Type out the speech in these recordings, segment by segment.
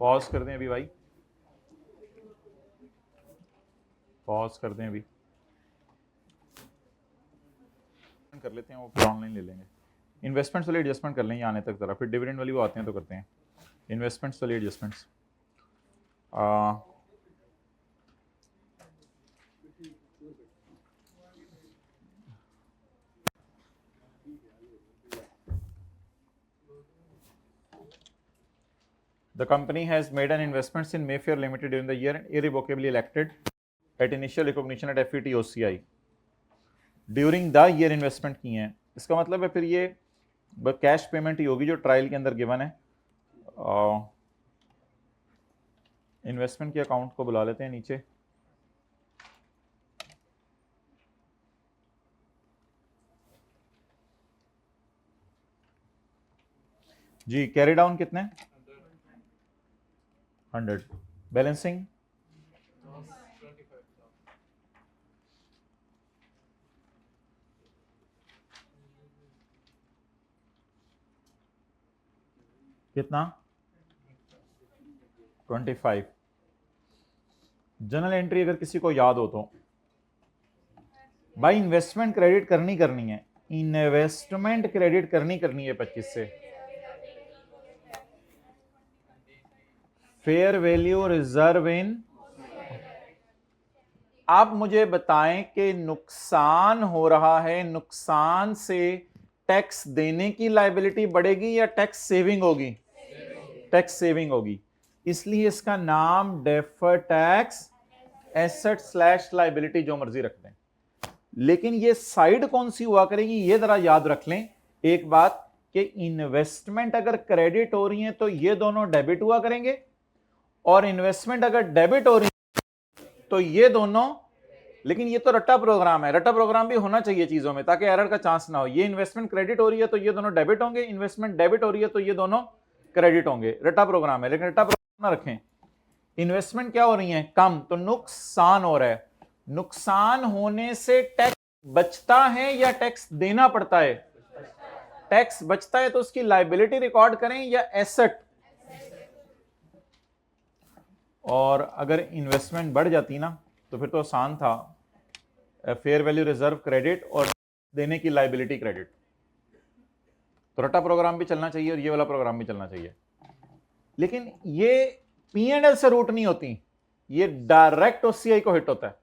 Pause कर दें अभी भाई, पॉज कर दें अभी, कर लेते हैं वो फिर ऑनलाइन ले लेंगे। इन्वेस्टमेंट्स वाली एडजस्टमेंट कर लेंगे आने तक ज़रा, फिर डिविडेंड वाली वो आते हैं तो करते हैं। इन्वेस्टमेंट्स वाली adjustments The company has made an investments in Mayfair Limited during the year and irrevocably elected at initial recognition at FET OCI. During the year investment की हैं, इसका मतलब है फिर ये कैश पेमेंट ही होगी जो ट्रायल के अंदर गिवन है। इन्वेस्टमेंट के अकाउंट को बुला लेते हैं नीचे। जी कैरी डाउन कितने? 100। बैलेंसिंग कितना? 25। जनरल एंट्री अगर किसी को याद हो तो भाई इन्वेस्टमेंट क्रेडिट करनी है, इन्वेस्टमेंट क्रेडिट करनी है 25 से। फेयर वैल्यू रिजर्व इन, आप मुझे बताएं कि नुकसान हो रहा है, नुकसान से टैक्स देने की लायबिलिटी बढ़ेगी या टैक्स सेविंग होगी? टैक्स सेविंग होगी, इसलिए इसका नाम defer tax asset slash liability जो मर्जी रख दें। लेकिन ये साइड कौन सी हुआ करेगी ये जरा याद रख लें एक बात, कि इन्वेस्टमेंट अगर क्रेडिट हो रही है तो ये दोनों डेबिट हुआ करेंगे, और इन्वेस्टमेंट अगर डेबिट हो रही है तो ये दोनों, लेकिन ये तो रट्टा प्रोग्राम है, रट्टा प्रोग्राम भी होना चाहिए चीजों में ताकि एरर का चांस ना हो। ये इन्वेस्टमेंट क्रेडिट हो रही है तो ये दोनों डेबिट होंगे, इन्वेस्टमेंट डेबिट हो रही है तो ये दोनों क्रेडिट होंगे। रट्टा प्रोग्राम है, लेकिन रट्टा प्रोग्राम ना रखें। इन्वेस्टमेंट क्या हो रही है? कम, तो नुकसान हो रहा है। नुकसान होने से टैक्स बचता है या टैक्स देना पड़ता है? टैक्स बचता है तो उसकी लायबिलिटी रिकॉर्ड करें या एसेट? और अगर इन्वेस्टमेंट बढ़ जाती ना तो फिर तो आसान था, फेयर वैल्यू रिजर्व क्रेडिट और देने की लायबिलिटी क्रेडिट। तो रट्टा प्रोग्राम भी चलना चाहिए और ये वाला प्रोग्राम भी चलना चाहिए, लेकिन ये P&L से रूट नहीं होती, ये डायरेक्ट OCI को हिट होता है।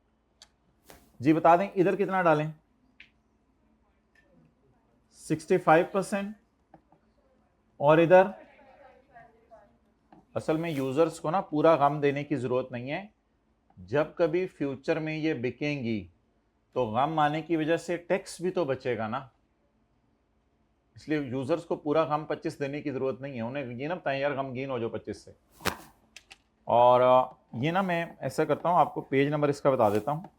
जी बता दें इधर कितना डालें? 65%, और इधर असल में यूजर्स को ना पूरा गम देने की जरूरत नहीं है। जब कभी फ्यूचर में ये बिकेंगी तो गम आने की वजह से टैक्स भी तो बचेगा ना, इसलिए यूजर्स को पूरा गम 25 देने की जरूरत नहीं है। उन्हें ये ना बताएं यार गमगीन हो जाओ 25 से। और ये ना मैं ऐसा करता हूँ, आपको पेज नंबर इसका बता देता हूँ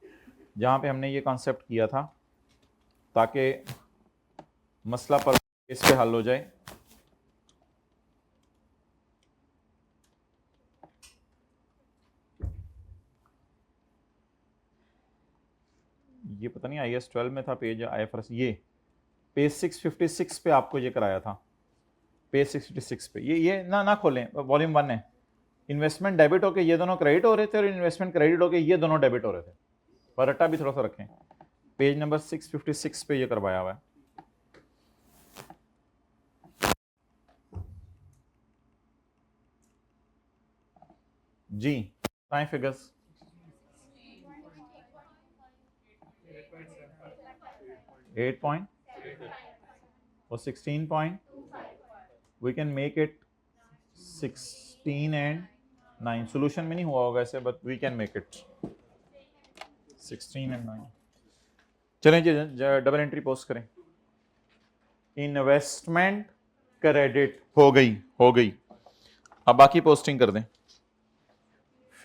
जहाँ पे हमने ये कॉन्सेप्ट किया था, ताकि मसला पर इस पे हल हो जाए। ये पता नहीं IAS 12 में था पेज, IFRS, ये पेज 656 पे आपको ये कराया था, पेज 656 पे। ये ना खोलें, वॉल्यूम 1 है। इन्वेस्टमेंट डेबिट होके ये दोनों क्रेडिट हो रहे थे और इन्वेस्टमेंट क्रेडिट होके ये दोनों डेबिट हो रहे थे। पर रट्टा भी थोड़ा सा रखें, पेज नंबर 656 पे ये करवाया हुआ है। जी बताएं फिगर्स। 8 पॉइंट और 16 point, we can make it 16 and 9। Solution में नहीं हुआ होगा ऐसे, but we can make it 16 and 9। चलें जी डबल एंट्री पोस्ट करें। इन्वेस्टमेंट क्रेडिट हो गई। अब बाकी पोस्टिंग कर दें।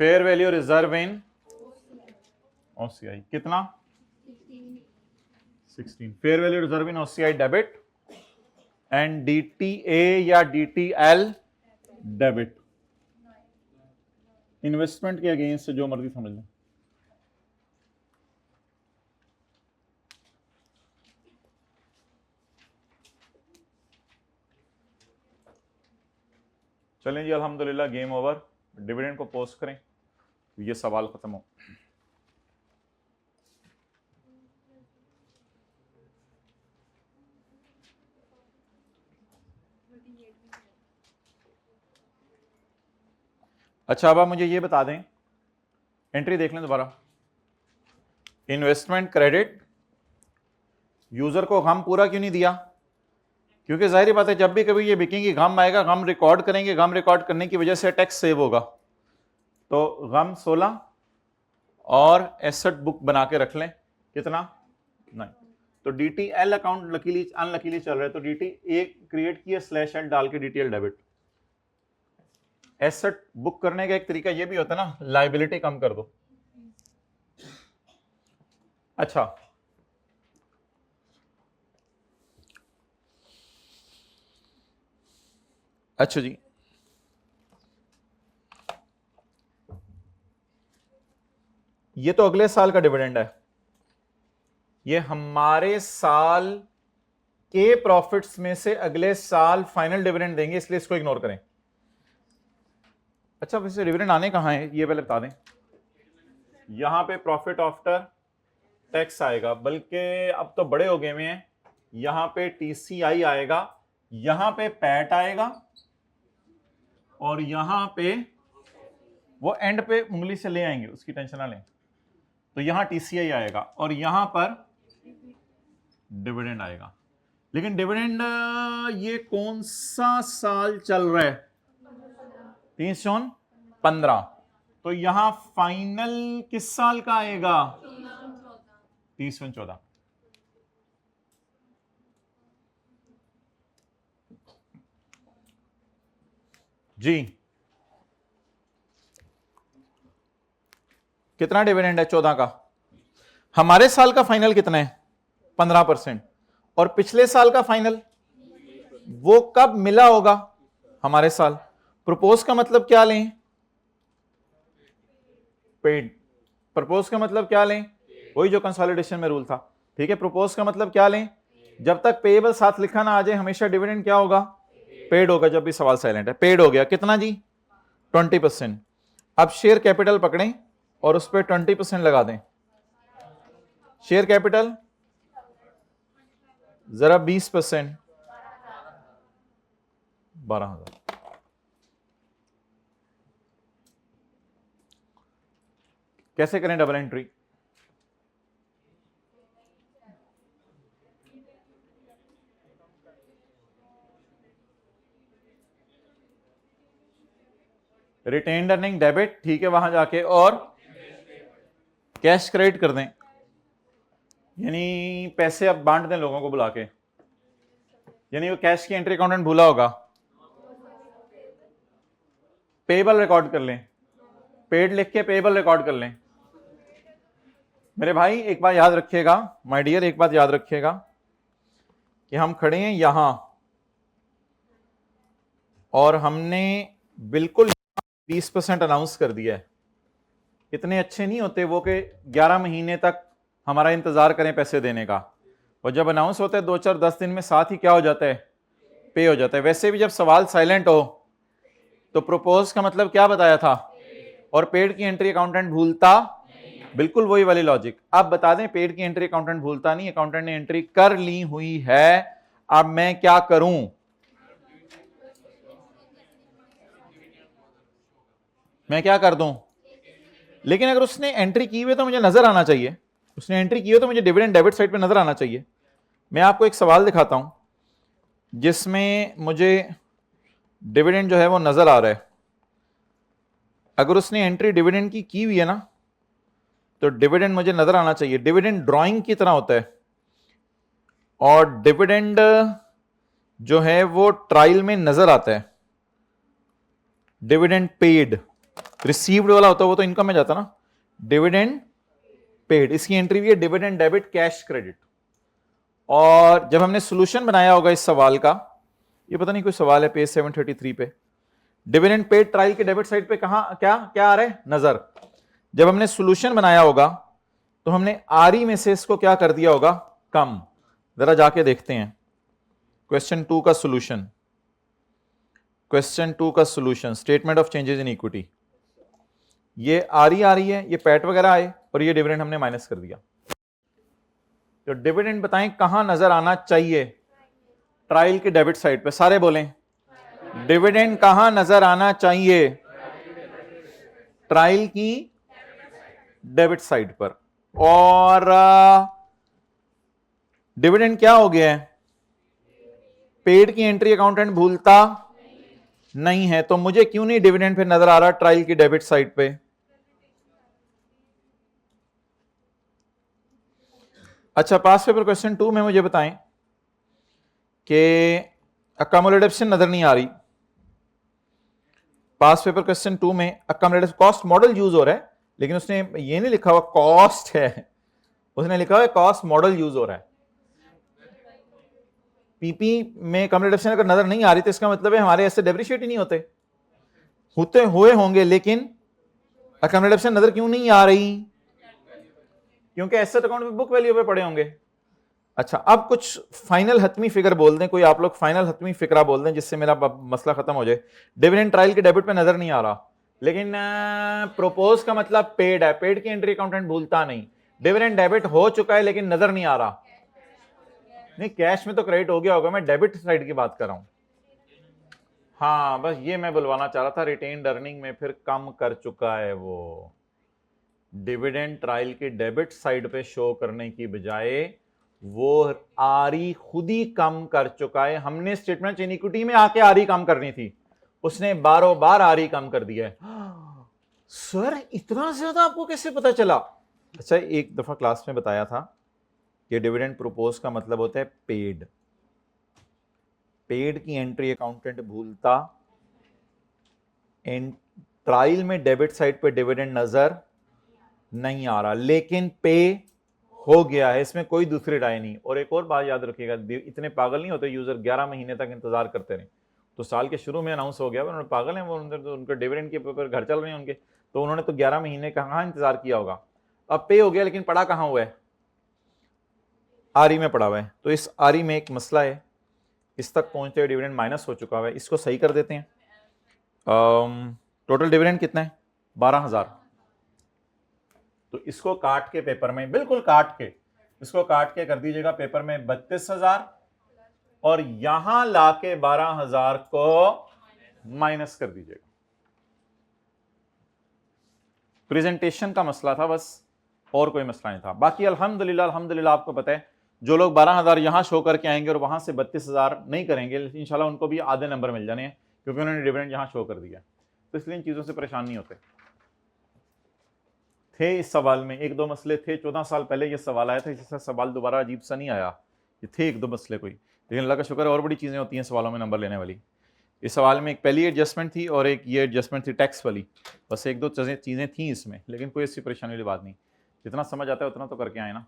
Fair value reserve in OCI कितना? 16। Fair value reserve in OCI debit and DTA या DTL डेबिट। इन्वेस्टमेंट के अगेंस्ट जो मर्जी समझ लें। चलें जी, अल्हम्दुलिल्लाह गेम ओवर। डिविडेंड को पोस्ट करें, ये सवाल खत्म हो। अच्छा, अब आप मुझे ये बता दें, एंट्री देख लें दोबारा। इन्वेस्टमेंट क्रेडिट, यूजर को गम पूरा क्यों नहीं दिया? क्योंकि जाहिर बात है जब भी कभी ये बिकेंगी गम आएगा, गम रिकॉर्ड करेंगे, गम रिकॉर्ड करने की वजह से टैक्स सेव होगा। तो गम 16 और एसेट बुक बना के रख लें, कितना 9। तो DTL अकाउंट लकीली अनलकीली चल रहा है, तो DT एक क्रिएट किया /L डाल के DTL डेबिट। एसेट बुक करने का एक तरीका ये भी होता है ना, लायबिलिटी कम कर दो। अच्छा जी, ये तो अगले साल का डिविडेंड है, ये हमारे साल के प्रॉफिट्स में से अगले साल फाइनल डिविडेंड देंगे, इसलिए इसको इग्नोर करें। अच्छा, वैसे डिविडेंड आने कहां है ये पहले बता दें। यहां पे प्रॉफिट आफ्टर टैक्स आएगा, बल्कि अब तो बड़े हो गए हुए हैं, यहां पे TCI आएगा, यहां पे पैट आएगा, और यहां पे वो एंड पे उंगली से ले आएंगे, उसकी टेंशन ना लें। तो यहां TCI आएगा और यहां पर डिविडेंड आएगा। लेकिन डिविडेंड ये कौन सा साल चल रहा है? 3/15। तो यहां फाइनल किस साल का आएगा? 30/14। जी, कितना डिविडेंड है 14 का? हमारे साल का फाइनल कितना है? 15%। और पिछले साल का फाइनल वो कब मिला होगा? हमारे साल। प्रपोज का मतलब क्या लें? पेड। प्रपोज का मतलब क्या लें? वही जो कंसोलिडेशन में रूल था, ठीक है। प्रपोज का मतलब क्या लें? जब तक पेएबल साथ लिखा ना आ जाए, हमेशा डिविडेंड क्या होगा? पेड होगा। जब भी सवाल साइलेंट है, पेड हो गया। कितना जी? 20%। अब शेयर कैपिटल पकड़ें और उस पर 20% लगा दें। शेयर कैपिटल जरा 20%, 12,000। कैसे करें double entry? Retained earning debit, ठीक है, वहां जाके और कैश क्रेडिट कर दें, यानी पैसे अब बांट दें लोगों को बुला के। यानी वो कैश की एंट्री अकाउंटेंट भूला होगा, पेएबल रिकॉर्ड कर लें, पेड लिख के पेएबल रिकॉर्ड कर लें। मेरे भाई एक बात याद रखिएगा, माय डियर, एक बात याद रखिएगा कि हम खड़े हैं यहां और हमने बिल्कुल 20% अनाउंस कर दिया है। इतने अच्छे नहीं होते वो कि 11 महीने तक हमारा इंतजार करें पैसे देने का, और जब अनाउंस होता है 2-4-10 दिन में साथ ही क्या हो जाता है? पे हो जाता है। वैसे भी जब सवाल साइलेंट हो तो प्रोपोज का मतलब क्या बताया था, और पेड की एंट्री अकाउंटेंट भूलता, बिल्कुल वही वाली लॉजिक। अब बता दें, पेड की एंट्री अकाउंटेंट भूलता नहीं, अकाउंटेंट ने एंट्री कर ली हुई है, अब मैं क्या करूं? मैं क्या कर दूं? लेकिन अगर उसने एंट्री की हुई तो मुझे नजर आना चाहिए, उसने एंट्री की हो तो मुझे डिविडेंड डेबिट साइड पे नजर आना चाहिए। मैं आपको एक सवाल दिखाता हूं जिसमें मुझे डिविडेंड जो है वो नजर आ रहा है। अगर उसने एंट्री डिविडेंड की हुई है ना, तो डिविडेंड मुझे नजर आना चाहिए। डिविडेंड ड्राइंग की तरह होता है, और डिविडेंड जो है वो ट्रायल में नजर आता है। डिविडेंड पेड, रिसीव्ड वाला होता है वो तो इनकम में जाता ना। डिविडेंड पेड, इसकी एंट्री भी है डिविडेंड डेबिट कैश क्रेडिट। और जब हमने सॉल्यूशन बनाया होगा इस सवाल का, ये पता नहीं कोई सवाल है पेज 733 पे, डिविडेंड पेड ट्रायल के डेबिट साइड पे कहां क्या क्या आ रहा है नजर। जब हमने सॉल्यूशन बनाया होगा तो हमने आरई में से इसको क्या कर दिया होगा? कम। जरा जाके देखते हैं क्वेश्चन 2 का सॉल्यूशन। क्वेश्चन 2 का solution, statement of changes in equity. ये आ रही है, ये पैट वगैरह आए और ये डिविडेंड हमने माइनस कर दिया। तो डिविडेंड बताएं कहां नजर आना चाहिए? ट्रायल के डेबिट साइड पे, सारे बोलें डिविडेंड कहां नजर आना चाहिए? ट्रायल की डेबिट साइड पर। और डिविडेंड क्या हो गया है? पेड की एंट्री अकाउंटेंट भूलता नहीं है, तो मुझे क्यों नहीं डिविडेंड फिर नजर आ रहा ट्रायल की डेबिट साइड पे? अच्छा, पास पेपर क्वेश्चन 2 में मुझे बताएं कि अकोमोडेशन नजर नहीं आ रही। पास पेपर क्वेश्चन 2 में अकोमोडेशन कॉस्ट मॉडल यूज हो रहा है, लेकिन उसने ये नहीं लिखा हुआ कॉस्ट है, उसने लिखा हुआ कॉस्ट मॉडल यूज हो रहा है। पीपी में अकोमोडेशन अगर नजर नहीं आ रही तो इसका मतलब है हमारे ऐसे डेप्रिशिएट ही नहीं होते हुए होंगे, लेकिन अकोमोडेशन नजर क्यों नहीं आ रही? क्योंकि एसेट अकाउंट में बुक वैल्यू पे पड़े होंगे। अच्छा, अब कुछ फाइनल हतमी फिगर बोल दें, कोई आप लोग फाइनल हतमी फिक्रा बोल दें जिससे मेरा मसला खत्म हो जाए। डिविडेंड ट्रायल के डेबिट पे नजर नहीं आ रहा, लेकिन प्रोपोज का मतलब पेड है, पेड की एंट्री अकाउंटेंट भूलता नहीं। डिविडेंड डेबिट हो चुका है लेकिन नजर नहीं आ रहा। नहीं, कैश में तो क्रेडिट हो गया होगा, मैं डेबिट साइड की बात कर रहा हूं। हाँ, बस ये मैं बुलवाना चाह रहा था, रिटेन्ड अर्निंग में फिर कम कर चुका है वो। डिविडेंड ट्रायल की डेबिट साइड पे शो करने की बजाय वो आरी खुद ही कम कर चुका है। हमने स्टेटमेंट इन इक्विटी में आके आरी कम करनी थी, उसने बारों बार आरी कम कर दिया है। सर इतना ज्यादा आपको कैसे पता चला? अच्छा, एक दफा क्लास में बताया था कि डिविडेंड प्रोपोज का मतलब होता है पेड। पेड की एंट्री अकाउंटेंट भूलता, ट्रायल में डेबिट साइड पे डिविडेंड नजर नहीं आ रहा, लेकिन पे हो गया है, इसमें कोई दूसरी राय नहीं। और एक और बात याद रखिएगा, इतने पागल नहीं होते यूजर 11 महीने तक इंतजार करते रहे। तो साल के शुरू में अनाउंस हो गया, उन्होंने पागल हैं वो, उनके डिविडेंड के पेपर घर चल रहे हैं उनके, तो उन्होंने तो 11 महीने कहां इंतजार किया होगा। अब पे हो गया लेकिन पड़ा कहां हुआ है? आरी में पड़ा हुआ है। तो इस आरी में एक मसला है, इस तक पहुंचते हुए डिविडेंड माइनस हो चुका हुआ है, इसको सही कर देते हैं। टोटल डिविडेंड कितना है? 12,000। तो इसको काट के पेपर में, बिल्कुल काट के, इसको काट के कर दीजिएगा पेपर में 32,000, और यहां लाके 12,000 को माइनस कर दीजिएगा। प्रेजेंटेशन का मसला था बस, और कोई मसला नहीं था। बाकी अल्हम्दुलिल्लाह आपको पता है, जो लोग 12,000 यहां शो करके आएंगे और वहां से 32,000 नहीं करेंगे, इंशाल्लाह उनको भी आधे नंबर मिल जाने हैं, क्योंकि उन्होंने डिविडेंड यहां शो कर दिया। तो इसलिए इन चीजों से परेशान नहीं होते थे। इस सवाल में एक दो मसले थे, 14 साल पहले ये सवाल आया था, इससे सवाल दोबारा अजीब सा नहीं आया। ये थे एक दो मसले कोई, लेकिन अल्लाह का शुक्र है और बड़ी चीज़ें होती हैं सवालों में नंबर लेने वाली। इस सवाल में एक पहली एडजस्टमेंट थी और एक ये एडजस्टमेंट थी टैक्स वाली, बस एक दो चीज़ें थी इसमें, लेकिन कोई ऐसी परेशानी वाली बात नहीं। जितना समझ आता है उतना तो करके आए ना।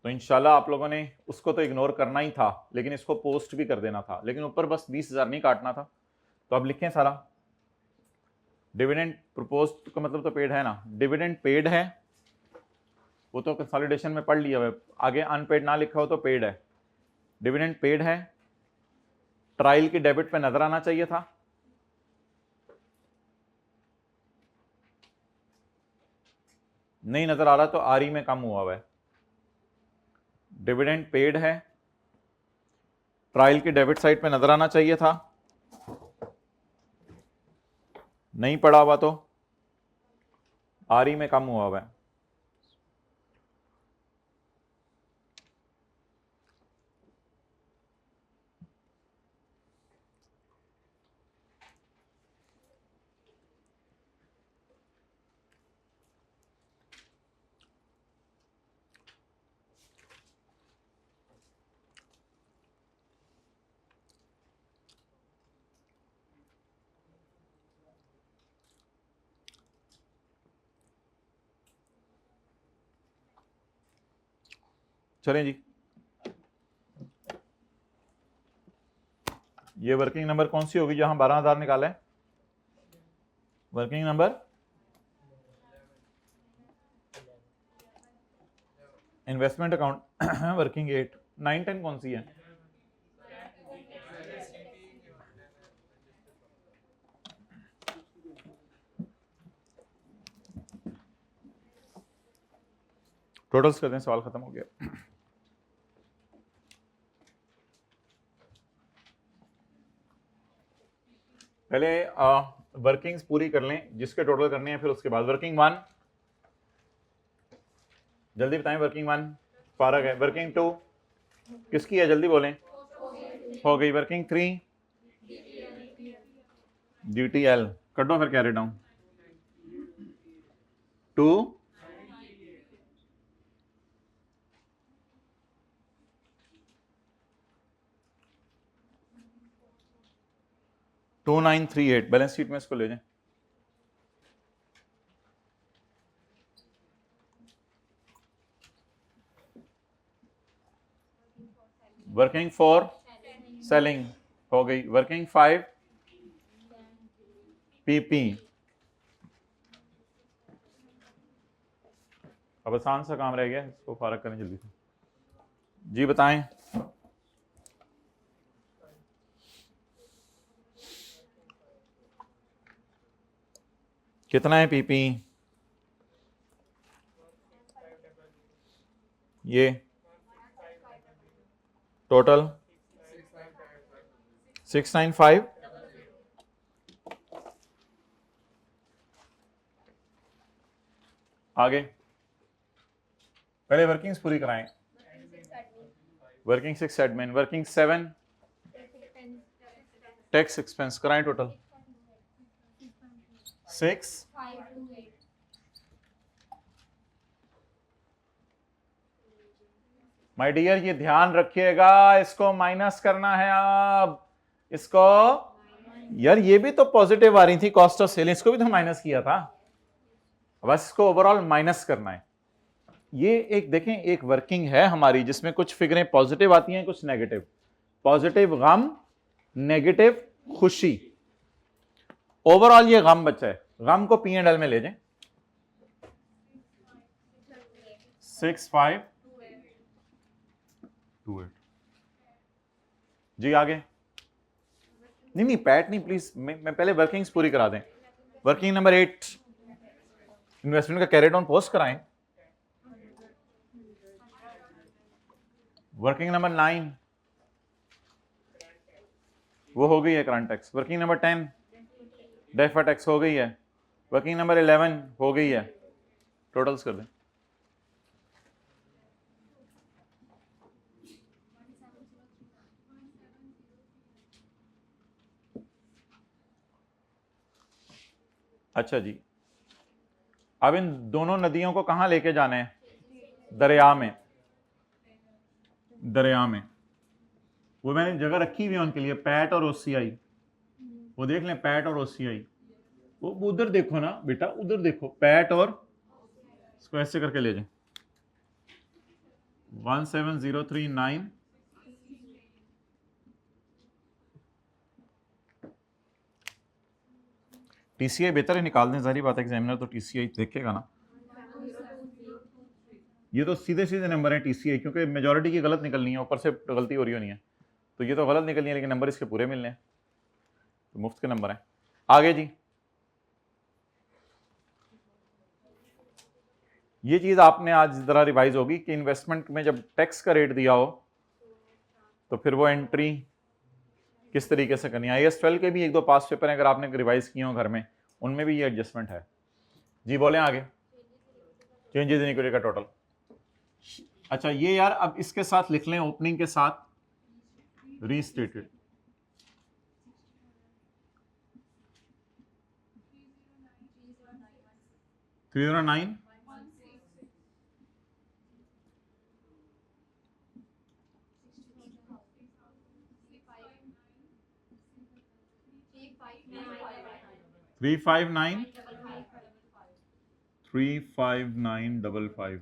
तो इंशाल्लाह आप लोगों ने उसको तो इग्नोर करना ही था, लेकिन इसको पोस्ट भी कर देना था, लेकिन ऊपर बस 20,000 नहीं काटना था। तो अब लिखें सारा डिविडेंड प्रपोज का मतलब तो पेड है ना, डिविडेंड पेड है, वो तो कंसोलिडेशन में पढ़ लिया है, आगे अनपेड ना लिखा हो तो पेड है। डिविडेंड पेड है, ट्रायल की डेबिट पे नजर आना चाहिए था, नहीं नजर आ रहा तो आरई में कम हुआ है। डिविडेंड पेड है, ट्रायल की डेबिट साइड पे नजर आना चाहिए था, नहीं पड़ा हुआ तो आरई में कम हुआ है। चलें जी, ये वर्किंग नंबर कौन सी होगी जहां 12,000 निकाला है? Working number investment account working 8, 9, 10 कौन सी है? टोटल्स करते हैं, सवाल खत्म हो गया। पहले वर्किंग्स पूरी कर लें जिसके टोटल करने हैं, फिर उसके बाद वर्किंग 1 जल्दी बताएं। वर्किंग 1 फारग है। वर्किंग 2 किसकी है, जल्दी बोलें। हो गई। वर्किंग 3 DTL कर दो, फिर कैरी डाउन 2 2938 बैलेंस शीट में इसको ले जाएं। वर्किंग 4 सेलिंग हो गई। Working 5 PP। अब आसान सा काम रह गया, इसको फारग करें जल्दी से। जी बताएं। कितना है PP? ये टोटल 695। आगे पहले वर्किंग्स पूरी कराएं। Working 6 admin. Working 7 tax expense कराएं। टोटल 6 माय डियर, ये ध्यान रखिएगा, इसको माइनस करना है। अब इसको यार, ये भी तो पॉजिटिव आ रही थी कॉस्ट ऑफ सेल, इसको भी तो माइनस किया था। बस इसको ओवरऑल माइनस करना है। ये एक देखें, एक वर्किंग है हमारी जिसमें कुछ फिगरें पॉजिटिव आती हैं, कुछ नेगेटिव। पॉजिटिव गम, नेगेटिव खुशी। ओवरऑल ये गम बचा है। गम को P&L में ले जाएं। 6528। जी आगे। नहीं पैट नहीं प्लीज, मैं पहले वर्किंग्स पूरी करा दें। वर्किंग नंबर 8 इन्वेस्टमेंट का कैरी डाउन पोस्ट कराएं। वर्किंग नंबर 9 वो हो गई है current tax. Working number 10 defer tax हो गई है। वर्किंग नंबर 11 हो गई है। टोटल्स कर दें। अच्छा जी, अब इन दोनों नदियों को कहां लेके जाना है? दरिया में। दरिया में वो मैंने जगह रखी हुई है उनके लिए, पैट और OCI। वो देख लें, पैट और OCI। वो उधर देखो ना बेटा, उधर देखो, पैट और, इसको ऐसे करके ले जाए। 17039 TCI बेहतर है, निकाल दें। सारी बात है, एग्जामिनर तो TCI देखेगा ना। ये तो सीधे सीधे नंबर है TCI, क्योंकि मेजॉरिटी की गलत निकलनी है, ऊपर से गलती हो रही होनी है, तो ये तो गलत निकलनी है, लेकिन नंबर इसके पूरे मिलने हैं, तो मुफ्त के नंबर हैं। आगे जी, ये चीज आपने आज जरा रिवाइज होगी कि इन्वेस्टमेंट में जब टैक्स का रेट दिया हो तो फिर वो एंट्री किस तरीके से करनी है। IAS 12 के भी 1-2 पास पेपर हैं, अगर आपने रिवाइज किए हो घर में, उनमें भी ये एडजस्टमेंट है। जी बोलें आगे। चेंजेस इन इक्विटी का टोटल। अच्छा ये यार, अब इसके साथ लिख लें, ओपनिंग के साथ रीस्टेटेड। थ्री 359 35955।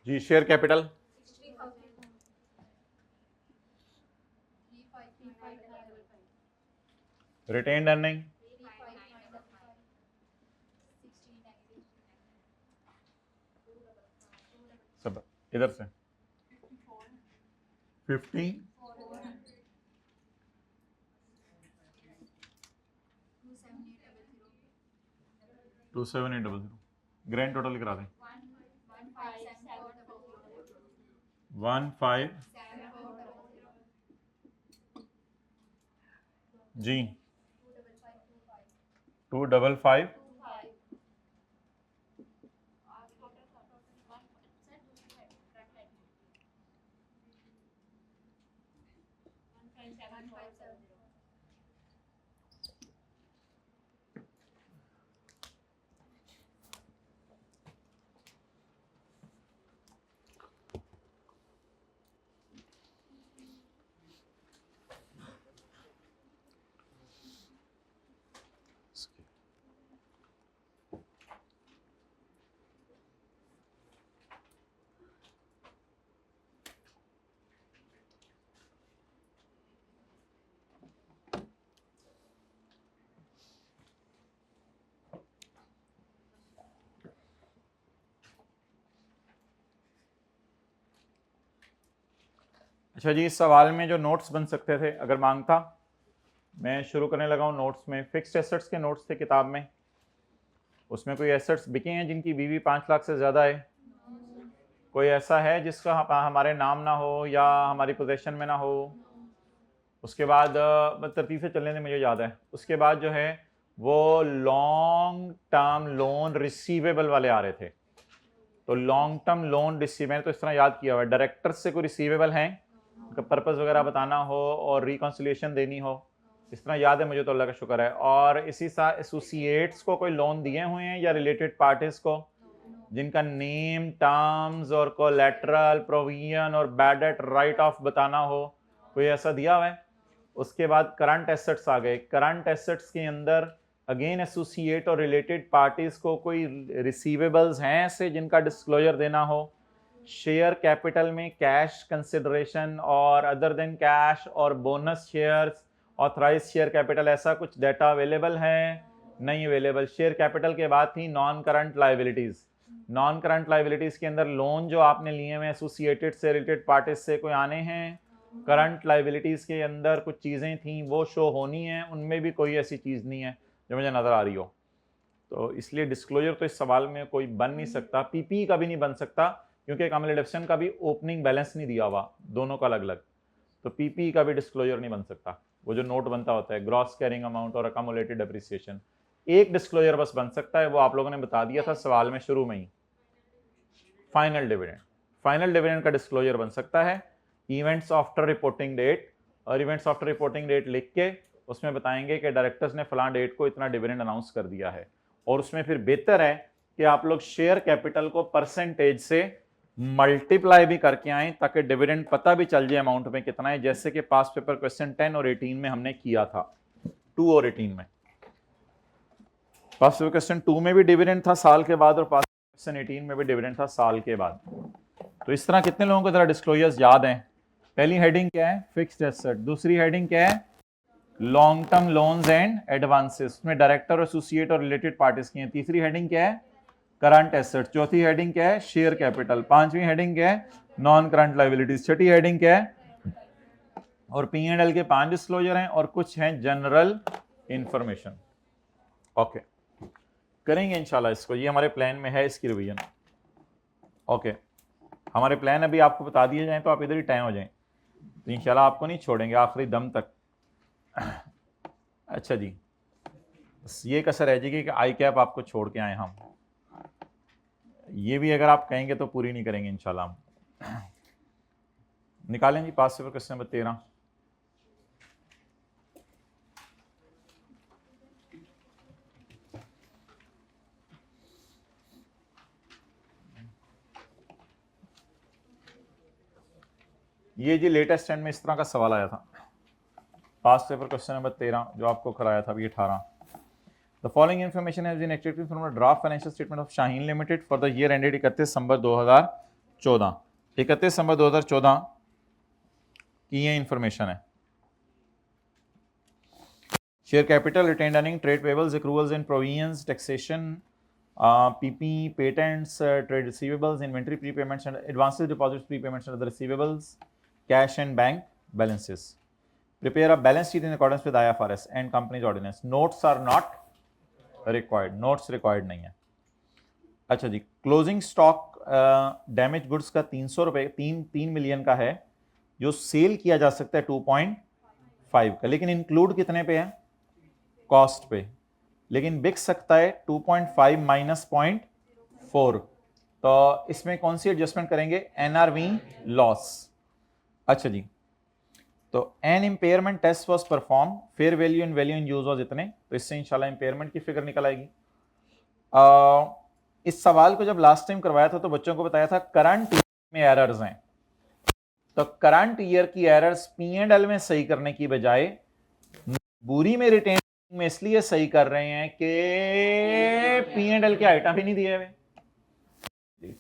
जी शेयर कैपिटल रिटेन्ड अर्निंग इधर से 50 27800 ग्रैंड टोटल करा दें 15 जी 255 अच्छा जी, इस सवाल में जो नोट्स बन सकते थे अगर मांगता, मैं शुरू करने लगा हूँ नोट्स में। फिक्स्ड एसेट्स के नोट्स थे किताब में, उसमें कोई एसेट्स बिके हैं जिनकी बीवी 5 लाख से ज़्यादा है? कोई ऐसा है जिसका हमारे नाम ना हो या हमारी पोजेशन में ना हो? उसके बाद तरतीब से चलने में मुझे याद है, उसके बाद जो है वो लॉन्ग टर्म लोन रिसीवेबल वाले आ रहे थे। तो लॉन्ग टर्म लोन रिसीव, मैंने तो इस तरह याद किया हुआ है, डायरेक्टर्स से कोई रिसीवेबल हैं, उनका पर्पस वगैरह बताना हो और रिकॉन्सिलिएशन देनी हो, इस तरह याद है मुझे, तो अल्लाह का शुक्र है। और इसी साथ एसोसिएट्स को कोई लोन दिए हुए हैं या रिलेटेड पार्टीज को, जिनका नेम, टर्म्स और कोलैटरल, प्रोविजन और बैड डेट राइट ऑफ बताना हो, कोई ऐसा दिया हुआ है। उसके बाद करंट एसेट्स आ गए। करंट एसेट्स के अंदर अगेन एसोसिएट और रिलेटेड पार्टीज को कोई रिसीवेबल्स हैं ऐसे जिनका डिस्क्लोजर देना हो। शेयर कैपिटल में कैश कंसिडरेशन और अदर देन कैश और bonus shares, authorise share capital, ऐसा कुछ डाटा अवेलेबल है? नहीं अवेलेबल। शेयर कैपिटल के बाद थी non current liabilities. Non current liabilities के अंदर लोन जो आपने लिए हुए एसोसिएटेड से, रिलेटेड पार्टीज से कोई आने हैं। करंट लाइबिलिटीज के अंदर कुछ चीज़ें थी वो शो होनी है, उनमें भी कोई ऐसी चीज़ नहीं है जो मुझे नज़र आ रही हो। तो इसलिए डिस्क्लोजर तो इस सवाल में कोई बन नहीं सकता। पीपी का भी नहीं बन सकता क्योंकि कामिल डिडक्शन का भी ओपनिंग बैलेंस नहीं दिया हुआ, दोनों का अलग अलग। तो पीपी का भी डिस्क्लोजर नहीं बन सकता। वो जो नोट बनता होता है ग्रॉस कैरिंग अमाउंट और अकमुलेटेड डेप्रिसिएशन, एक डिस्क्लोजर बस बन सकता है, वो आप लोगों ने बता दिया था सवाल में शुरू में ही, फाइनल डिविडेंड। फाइनल डिविडेंड का डिस्क्लोजर बन सकता है इवेंट्स आफ्टर रिपोर्टिंग डेट, और इवेंट्स आफ्टर रिपोर्टिंग डेट लिख के उसमें बताएंगे कि डायरेक्टर्स ने फलां डेट को इतना डिविडेंड अनाउंस कर दिया है। और उसमें फिर बेहतर है कि आप लोग शेयर कैपिटल को परसेंटेज से मल्टीप्लाई भी करके आए ताकि डिविडेंड पता भी चल जाए अमाउंट में कितना है, जैसे कि पास पेपर क्वेश्चन 10 और 18 में हमने किया था। 2 और 18 में पास पेपर क्वेश्चन 2 में भी डिविडेंड था साल के बाद, और पास क्वेश्चन 18 में भी डिविडेंड था साल के बाद। तो इस तरह कितने लोगों को जरा डिस्क्लोजर्स याद हैं? पहली हेडिंग क्या है? Fixed asset. दूसरी हेडिंग क्या है? Long term loans and advances, उसमें डायरेक्टर, एसोसिएट और रिलेटेड पार्टीज की हैं। तीसरी हेडिंग क्या है? Current asset. चौथी हेडिंग क्या है? Share capital. पांचवी हेडिंग क्या है? Non current liabilities. छठी हेडिंग क्या है? और P&L के 5 डिस्क्लोजर हैं और कुछ हैं जनरल इंफॉर्मेशन। ओके, करेंगे इंशाल्लाह इसको, ये हमारे प्लान में है इसकी रिवीजन। ओके, हमारे प्लान अभी आपको बता दिए जाएं तो आप इधर ही टाइम हो जाएं, तो इंशाल्लाह आपको नहीं छोड़ेंगे आखिरी दम तक। अच्छा जी, बस ये कसर रह जाएगी कि आई कैप आपको छोड़ के आए हम, ये भी अगर आप कहेंगे तो पूरी नहीं करेंगे इंशाल्लाह हम। निकालें जी पास पेपर क्वेश्चन नंबर 13। ये जी लेटेस्ट एंड में इस तरह का सवाल आया था, पास पेपर क्वेश्चन नंबर 13 जो आपको कराया था अभी 18। The following information has been extracted from the draft financial statement of Shaheen limited for the year ended 31 दिसंबर 2014। 31 दिसंबर 2014 की ये इंफॉर्मेशन है। Share capital, retained earning, trade payables, accruals and provisions, taxation PP, patents, trade receivables, inventory prepayments and advances, deposits, prepayments and other receivables, cash and bank balances. Prepare a balance sheet in accordance with IFRS and company's ordinance. Notes are not required. Notes required नहीं है. अच्छा जी, closing stock damage goods का 300 रुपए 3 million का है जो cell किया जा सकता है 2.5 का, लेकिन इंक्लूड कितने पे है? कॉस्ट पे. लेकिन बिक सकता है 2.5 माइनस 0.4. तो इसमें कौन सी एडजस्टमेंट करेंगे? NRV loss. अच्छा जी, तो an impairment test was perform, fair value and value in use was इतने, तो इससे इंशाल्लाह इंपेयरमेंट की फिगर निकल आएगी. इस सवाल को जब लास्ट टाइम करवाया था तो बच्चों को बताया था करंट में एरर्स हैं, तो करंट ईयर की एरर्स P&L में सही करने की बजाय बुरी में रिटेन में इसलिए सही कर रहे हैं कि P&L के आइटम ही नहीं दिए हुए.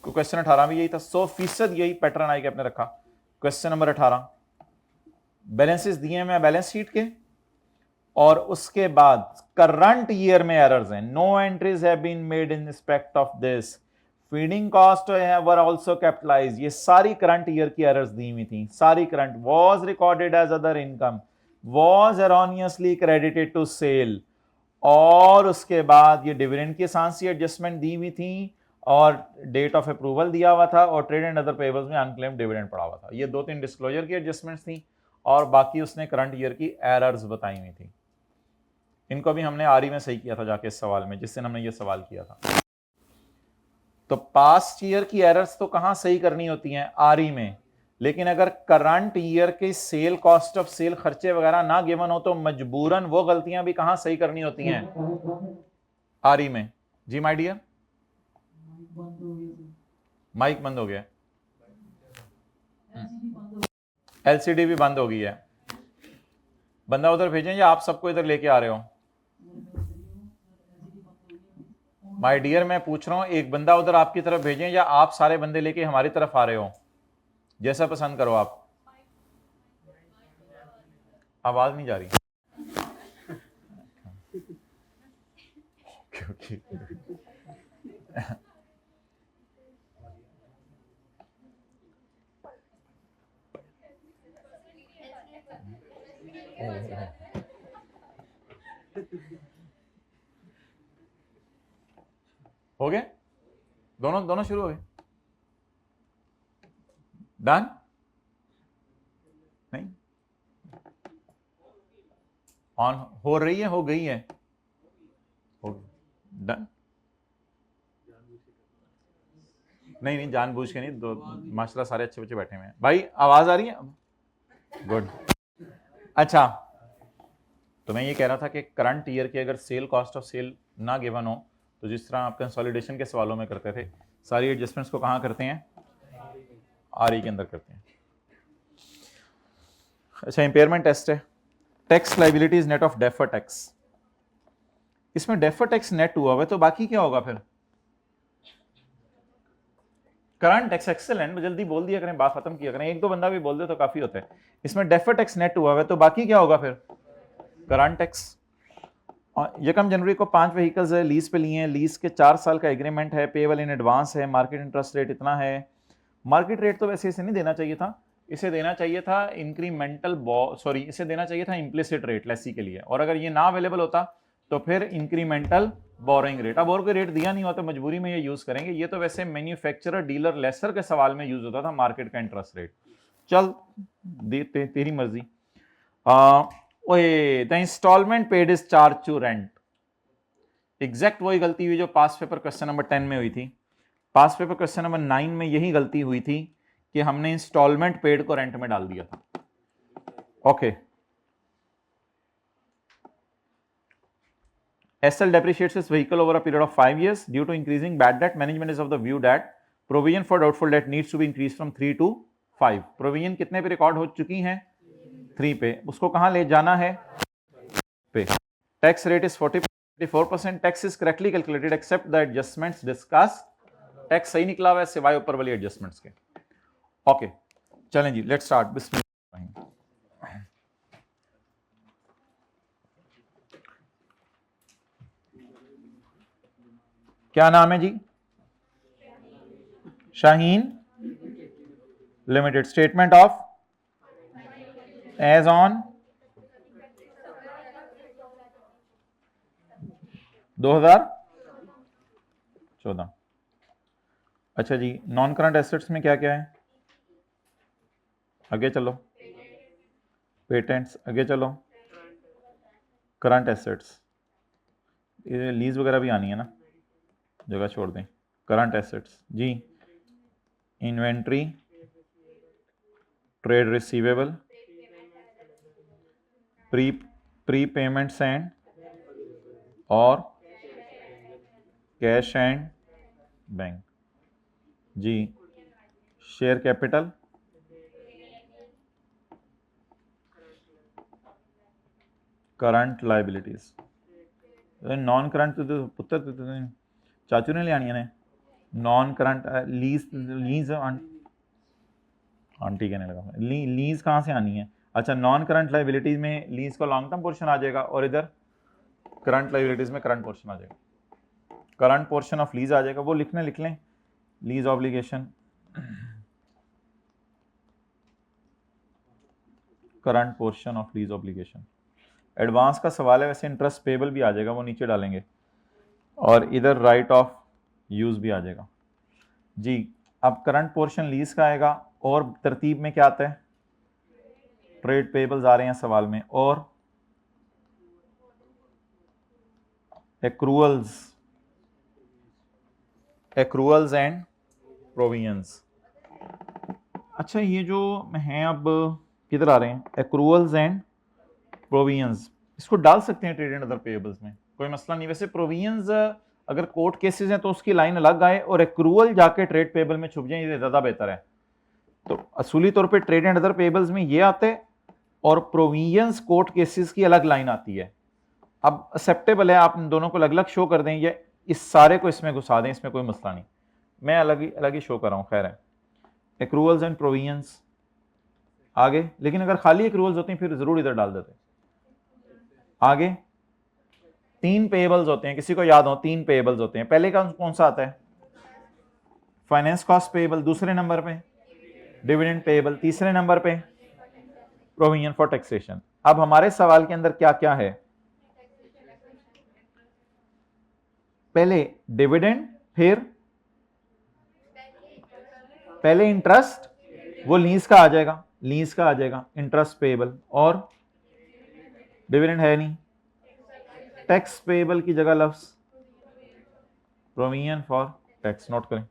क्वेश्चन 18 में यही था, 100% यही पैटर्न आएगा आपने रखा. क्वेश्चन नंबर 18, बैलेंसेस दिए हैं मैं बैलेंस शीट के, और उसके बाद करंट ईयर में एरर्स हैं. No entries have been made in respect of this, feeding cost were also capitalised. ये सारी करंट ईयर की एरर्स दी हुई थी. सारी current was recorded as other income, was erroneously credited to sale, और उसके बाद ये डिविडेंड की सांसी एडजस्टमेंट दी हुई थी, और डेट ऑफ अप्रूवल दिया हुआ था, और ट्रेड एंड अदर पेबल्स में अनक्लेम्ड डिविडेंड पड़ा हुआ था. ये 2-3 डिस्क्लोजर की एडजस्टमेंट्स थी, और बाकी उसने करंट ईयर की एरर्स बताई हुई थी. इनको भी हमने आरई में सही किया था जाके इस सवाल में, जिससे हमने ये सवाल किया था. तो पास्ट ईयर की एरर्स तो कहां सही करनी होती हैं? आरई में. लेकिन अगर करंट ईयर के सेल, कॉस्ट ऑफ सेल, खर्चे वगैरह ना गिवन हो तो मजबूरन वो गलतियां भी कहां सही करनी होती हैं? आरई में. जी माय डियर, माइक बंद हो गया. एलसीडी भी बंद हो गई है. बंदा उधर भेजें या आप सबको इधर लेके आ रहे हो? माय डियर, मैं पूछ रहा हूं एक बंदा उधर आपकी तरफ भेजें या आप सारे बंदे लेके हमारी तरफ आ रहे हो? जैसा पसंद करो आप. आवाज नहीं जा रही. ओके. हो गए दोनों शुरू हो गए. डन? नहीं ऑन हो रही है, हो गई है, हो डन. नहीं जानबूझ के नहीं, दो माशाल्लाह सारे अच्छे बच्चे बैठे हुए हैं. भाई आवाज आ रही है? गुड. अच्छा, तो मैं ये कह रहा था कि करंट ईयर की अगर सेल, कॉस्ट ऑफ सेल ना गिवन हो तो जिस तरह आप कंसोलिडेशन के सवालों में करते थे, सारी एडजस्टमेंट्स को कहाँ करते हैं? आरई के अंदर करते हैं. अच्छा, इंपेयरमेंट टेस्ट है. Tax liabilities net of defer tax. इसमें डेफर टैक्स नेट हुआ है तो बाकी क्या होगा फिर? Current tax. एक्सेलेंट, जल्दी बोल दिया करें, बात खत्म किया करें. एक दो बंदा भी बोल दे तो काफी होता है. इसमें डेफर टैक्स नेट हुआ है तो बाकी क्या होगा फिर? Current tax. 1 जनवरी को 5 व्हीकल्स है, लीज पे लिए हैं, लीज के 4 साल का एग्रीमेंट है, पेबल इन एडवांस है, मार्केट इंटरेस्ट रेट इतना है. मार्केट रेट तो वैसे इसे नहीं देना चाहिए था, इसे देना चाहिए था इंक्रीमेंटल, सॉरी इसे देना चाहिए था इम्प्लिसिट रेट लेसी के लिए, और अगर ये ना अवेलेबल होता तो फिर इंक्रीमेंटल बोरिंग रेट. अब और कोई रेट दिया नहीं हुआ तो मजबूरी में ये यूज करेंगे. ये तो वैसे मैन्युफैक्चरर डीलर लेसर के सवाल में यूज होता था मार्केट का इंटरेस्ट रेट. चल तेरी मर्जी. ओए, the instalment paid is charge to rent. Exact वही गलती हुई जो पास पेपर क्वेश्चन नंबर 10 में हुई थी. पास पेपर क्वेश्चन नंबर 9 में यही गलती हुई थी कि हमने इंस्टॉलमेंट पेड को रेंट में डाल दिया था. Okay. SL depreciates its vehicle over a period of 5 years due to increasing bad debt. Management is of the view that provision for doubtful debt needs to be increased from 3 to 5. Provision कितने पे record हो चुकी हैं? 3 पे. उसको कहां ले जाना है? पे. Tax rate is 44%. Tax is correctly calculated except the adjustments discussed. Tax सही निकला हुआ है सिवाय ऊपर वाली एडजस्टमेंट्स के. ओके, चलें जी, लेट्स स्टार्ट. बिस्मिल्लाह. क्या नाम है जी? Shaheen limited. Statement of as on 2014। अच्छा जी, नॉन करंट एसेट्स में क्या क्या है? आगे चलो। पेटेंट्स, आगे चलो। करंट एसेट्स, ये लीज वगैरह भी आनी है ना, जगह छोड़ दें। करंट एसेट्स जी, inventory, trade receivable, prepayments and और कैश एंड बैंक जी, share capital, current liabilities. Non current तो पुत्र चाचू ने ले आनी है। Non current lease, lease aunty कहने लगा लीज कहाँ से आनी है? अच्छा, नॉन करंट लाइबिलिटीज में लीज का लॉन्ग टर्म पोर्शन आ जाएगा और इधर करंट लाइबिलिटीज में करंट पोर्शन आ जाएगा। करंट पोर्शन ऑफ लीज आ जाएगा, वो लिख लें, lease obligation, current portion of lease obligation. Advance का सवाल है, वैसे इंटरेस्ट पेबल भी आ जाएगा, वो नीचे डालेंगे, और इधर राइट ऑफ यूज भी आ जाएगा जी। अब करंट पोर्शन लीज का आएगा, और तरतीब में क्या आता है? ट्रेड पेबल्स आ रहे हैं सवाल में, और एक्रूअल्स एंड प्रोविजंस। अच्छा, ये जो हैं अब किधर आ रहे हैं? एक्रूअल्स एंड प्रोविजंस, इसको डाल सकते हैं ट्रेड एंड अदर पेबल्स में, कोई मसला नहीं। वैसे प्रोविजंस अगर कोर्ट केसेस हैं तो उसकी लाइन अलग आए, और एक्रूअल जाके ट्रेड पेबल में छुप जाए, ये ज्यादा बेहतर है। तो असूली तौर पे ट्रेड एंड अदर पेबल्स में ये आते हैं, और प्रोविजंस कोर्ट केसेस की अलग लाइन आती है। अब एक्सेप्टेबल है, आप दोनों को अलग अलग शो कर दें, या इस सारे को इसमें घुसा दें, इसमें कोई मसला नहीं, मैं अलग ही शो कर रहा हूँ, खैर है। एक्रूअल्स एंड प्रोविजंस आगे, लेकिन अगर खाली एक्रूअल्स होते हैं फिर जरूर इधर डाल देते। आगे 3 पेएबल्स होते हैं, किसी को याद हो? 3 पेएबल्स होते हैं। पहले का कौन सा आता है? फाइनेंस कॉस्ट पेएबल, दूसरे नंबर पे डिविडेंड पेएबल, तीसरे नंबर पे प्रोविजन फॉर टैक्सेशन। अब हमारे सवाल के अंदर क्या क्या है? पहले डिविडेंड, फिर पहले इंटरेस्ट, वो लीज का आ जाएगा, लीज का आ जाएगा, इंटरेस्ट पेएबल, और डिविडेंड है नहीं, टैक्स पेएबल की जगह लफ्ज प्रोविजन फॉर टैक्स, नोट करें।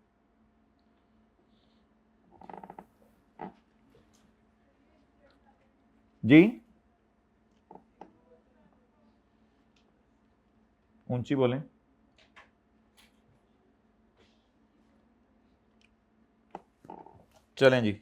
जी ऊंची बोलें। चलें जी,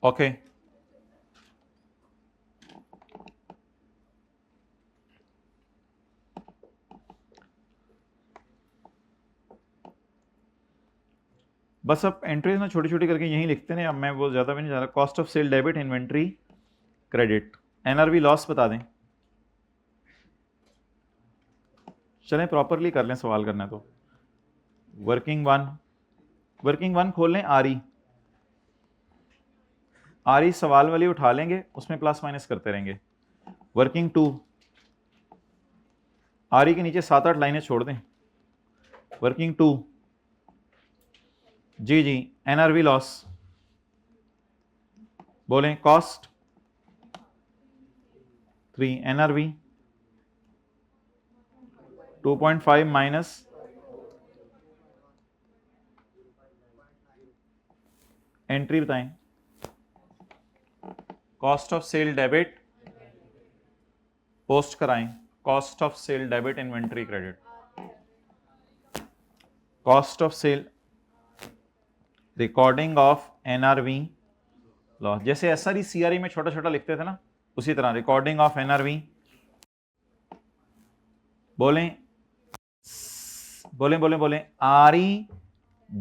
ओके। बस अब एंट्रीज ना छोटी छोटी करके यहीं लिखते हैं, अब मैं वो ज़्यादा भी नहीं जा रहा। Cost of sale debit, inventory credit, NRV loss बता दें। चलें प्रॉपरली कर लें, सवाल करना है तो। वर्किंग वन खोल लें, आरी सवाल वाली उठा लेंगे, उसमें प्लस माइनस करते रहेंगे। वर्किंग 2, आरी के नीचे 7-8 लाइनें छोड़ दें। वर्किंग 2 जी, एनआरवी लॉस बोलें। कॉस्ट 3, एनआरवी 2.5 माइनस एंट्री बताएं। Cost of sale debit post कराएं, cost of sale debit, inventory credit, cost of sale, recording of NRV loss, जैसे एसआरई सीआरई में छोटा छोटा लिखते थे ना, उसी तरह रिकॉर्डिंग ऑफ एनआरवी, बोलें बोलें बोलें बोलें, आरई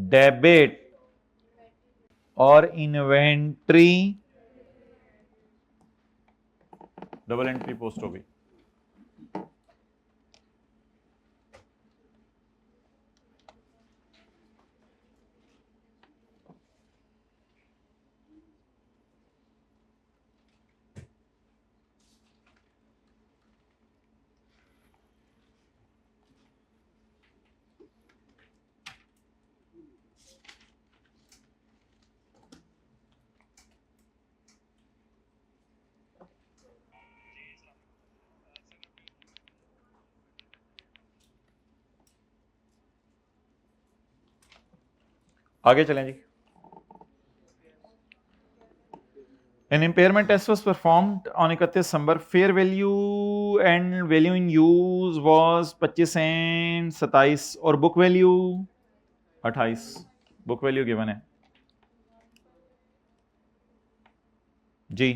डेबिट और इन्वेंट्री डबल एंट्री पोस्ट हो गई। आगे चलें जी। An impairment test was performed on 31 December. Fair value and value in use was 25 and 27 और book value 28। Book value given है जी।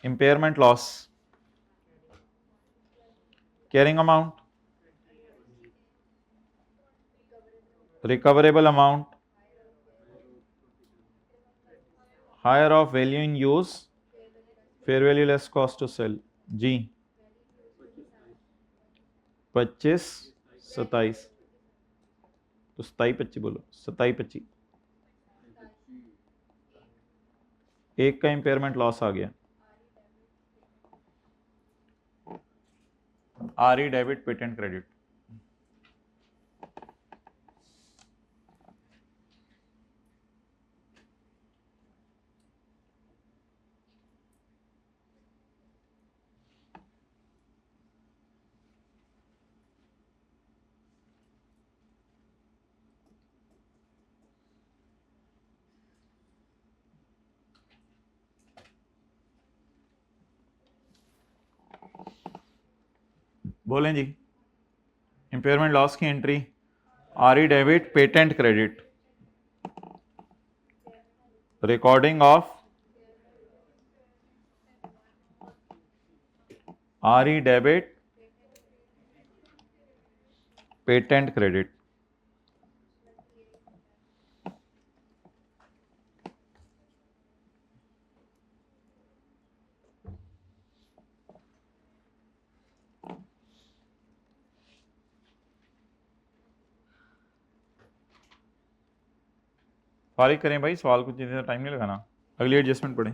Impairment loss, carrying amount, recoverable amount, higher of value in use, fair value less cost to sell जी। 25 27 तो 27 25 बोलो, 27 25 एक का impairment loss आ गया। आरई debit patent credit, बोलें जी। इम्पेयरमेंट लॉस की entry, RE debit patent credit, recording of RE debit patent credit, फारिग करें भाई, सवाल कुछ इतना टाइम नहीं लगाना, अगली एडजस्टमेंट पढ़ें।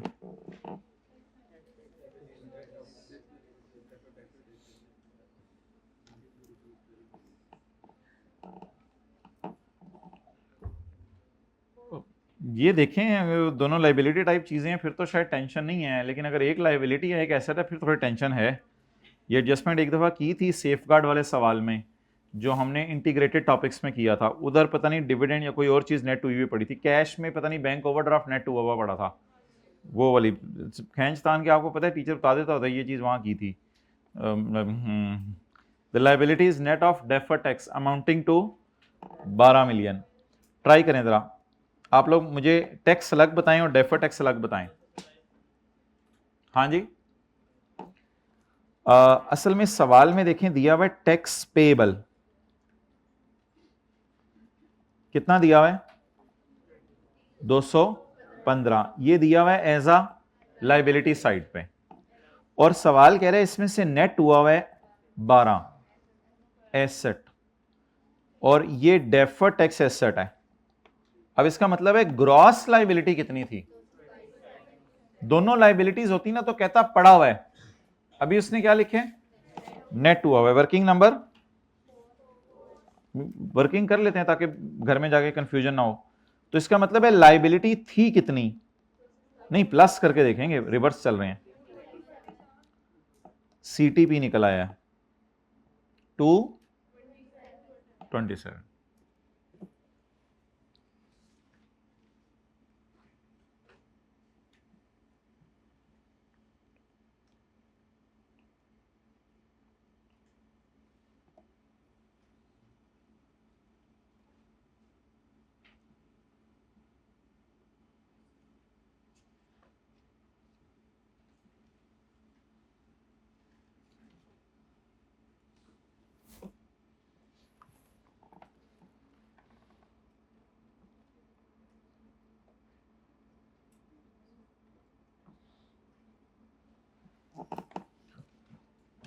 ये देखें, अगर दोनों लाइबिलिटी टाइप चीज़ें हैं फिर तो शायद टेंशन नहीं है, लेकिन अगर एक लाइबिलिटी है एक एसेट है फिर थोड़ी टेंशन है। ये एडजस्टमेंट एक दफ़ा की थी सेफगार्ड वाले सवाल में जो हमने इंटीग्रेटेड टॉपिक्स में किया था, उधर पता नहीं डिविडेंड या कोई और चीज़ नेट हुई हुई पड़ी थी, कैश में पता नहीं बैंक ओवरड्राफ्ट नेट हुआ हुआ पड़ा था, वो वाली खैंचतान के आपको पता है टीचर बता देता होता है ये चीज़ वहाँ की थी। The liability is net of deferred tax amounting to 12 million. Try करें ज़रा आप लोग, मुझे टैक्स अलग बताएं और डेफर्ड टैक्स अलग बताएं। हाँ जी, असल में सवाल में देखें दिया हुआ है टैक्स पेएबल, कितना दिया हुआ है 215, ये दिया हुआ है एज अ लाइबिलिटी साइड पे, और सवाल कह रहा है इसमें से नेट हुआ है 12 एसेट और ये डेफर्ड टैक्स एसेट है। अब इसका मतलब है ग्रॉस लाइबिलिटी कितनी थी, दोनों लाइबिलिटीज होती ना तो कहता पड़ा हुआ है, अभी उसने क्या लिखे नेट हुआ है। वर्किंग नंबर वर्किंग कर लेते हैं ताकि घर में जाके कंफ्यूजन ना हो। तो इसका मतलब है लाइबिलिटी थी कितनी, नहीं प्लस करके देखेंगे, रिवर्स चल रहे हैं, सीटीपी निकल आया 227।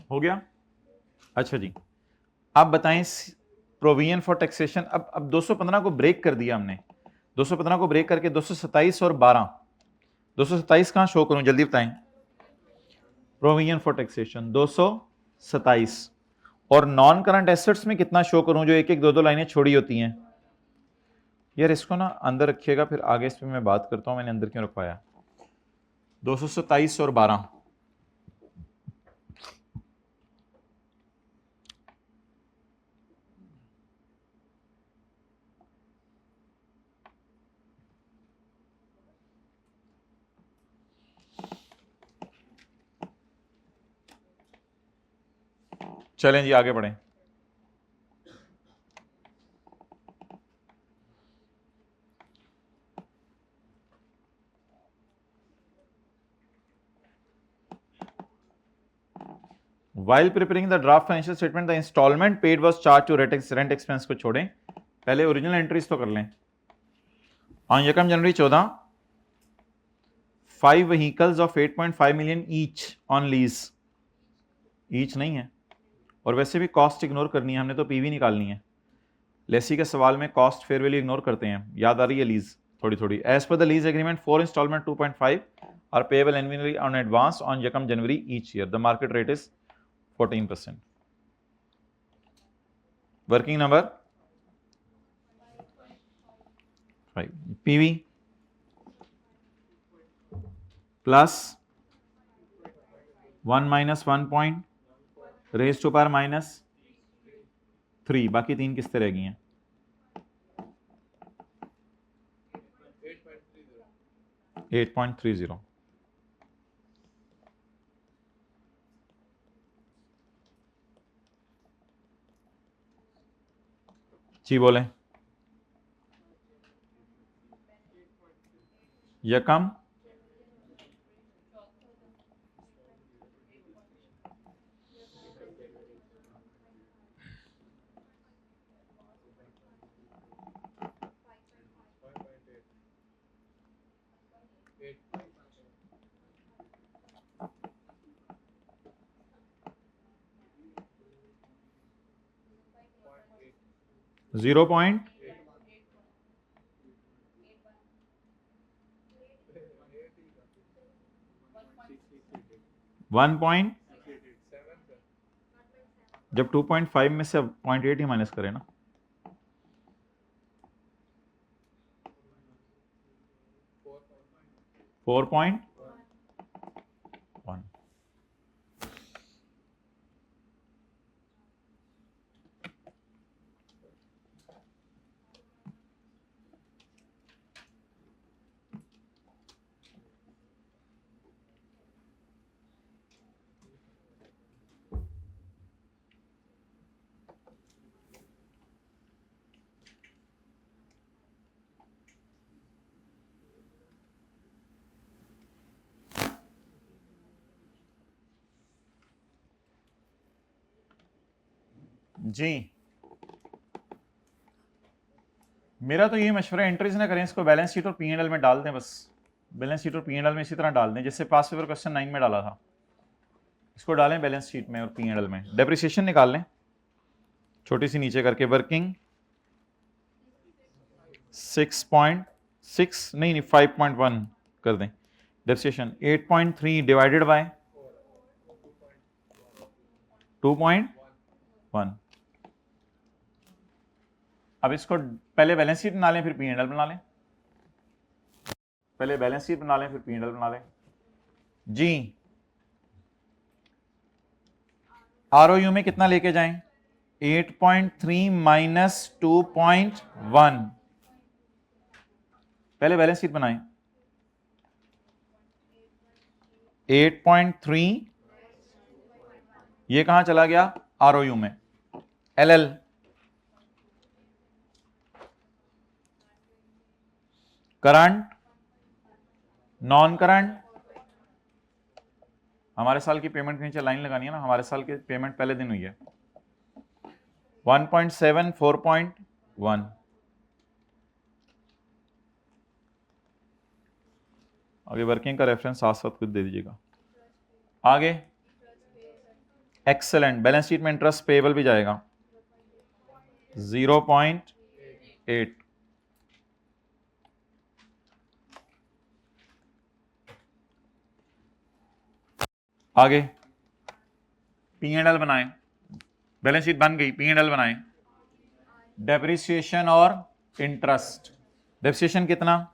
हो गया? अच्छा जी, आप बताएं प्रोविजन फॉर टैक्सेशन। अब 215 को ब्रेक कर दिया हमने, 215 को ब्रेक करके 227 और 12, 227 कहां शो करूं, जल्दी बताएं। प्रोविजन फॉर टैक्सेशन 227, और नॉन करंट एसेट्स में कितना शो करूं, जो एक एक दो दो लाइनें छोड़ी होती हैं। यार इसको ना अंदर रखिएगा, फिर आगे इस पर मैं बात करता हूं मैंने अंदर क्यों रखवाया। 227 और 12, चलें जी आगे बढ़ें। While preparing the draft financial statement, the installment paid was charged to rent expense को छोड़ें, पहले ओरिजिनल एंट्रीज तो कर लें। On यकम जनवरी 14, 5 vehicles of 8.5 million each on lease, each नहीं है, और वैसे भी कॉस्ट इग्नोर करनी है हमने, तो पीवी निकालनी है। लेसी के सवाल में कॉस्ट फेयर वैल्यू इग्नोर करते हैं, याद आ रही है लीज थोड़ी थोड़ी। As per the lease agreement 4 instalment 2.5 are payable annually on advance on यकम January each year. The market rate is 14%। Working number 5, PV plus 1 minus 1 point raise to power minus 3, बाकी 3 किस्तें रह गई हैं। 8.30। जी बोले यकम 0.1 पॉइंट, जब 2.5 में से 0.8 ही माइनस करें ना, 4.1। जी मेरा तो ये मशवरा, एंट्रीज ना करें, इसको बैलेंस शीट और पी&एल में डाल दें बस। बैलेंस शीट और पी&एल में इसी तरह डाल दें जैसे पास पेपर क्वेश्चन 9 में डाला था, इसको डालें बैलेंस शीट में और पी&एल में। डेप्रिसिएशन निकाल लें छोटी सी नीचे करके, वर्किंग 6.6 नहीं 5.1 कर दें। Depreciation 8.3 divided by 2.1। अब इसको पहले बैलेंस शीट बना लें फिर पी&एल बना लें, पहले बैलेंस शीट बना लें फिर पी&एल बना लें। जी आरओयू में कितना लेके जाएं, 8.3 माइनस 2.1, पहले बैलेंस शीट बनाएं। 8.3 ये कहां चला गया, आरओयू में। एलएल करंट नॉन करंट, हमारे साल की पेमेंट के नीचे लाइन लगानी है ना, हमारे साल की पेमेंट पहले दिन हुई है। 1.7 4.1, आगे वर्किंग का रेफरेंस साथ साथ कुछ दे दीजिएगा। आगे एक्सेलेंट, बैलेंस शीट में इंटरेस्ट पेएबल भी जाएगा 0.8। आगे P&L बनाएं, बैलेंस शीट बन गई, P&L बनाएं। डेप्रिसिएशन और इंटरेस्ट, डेप्रिसिएशन कितना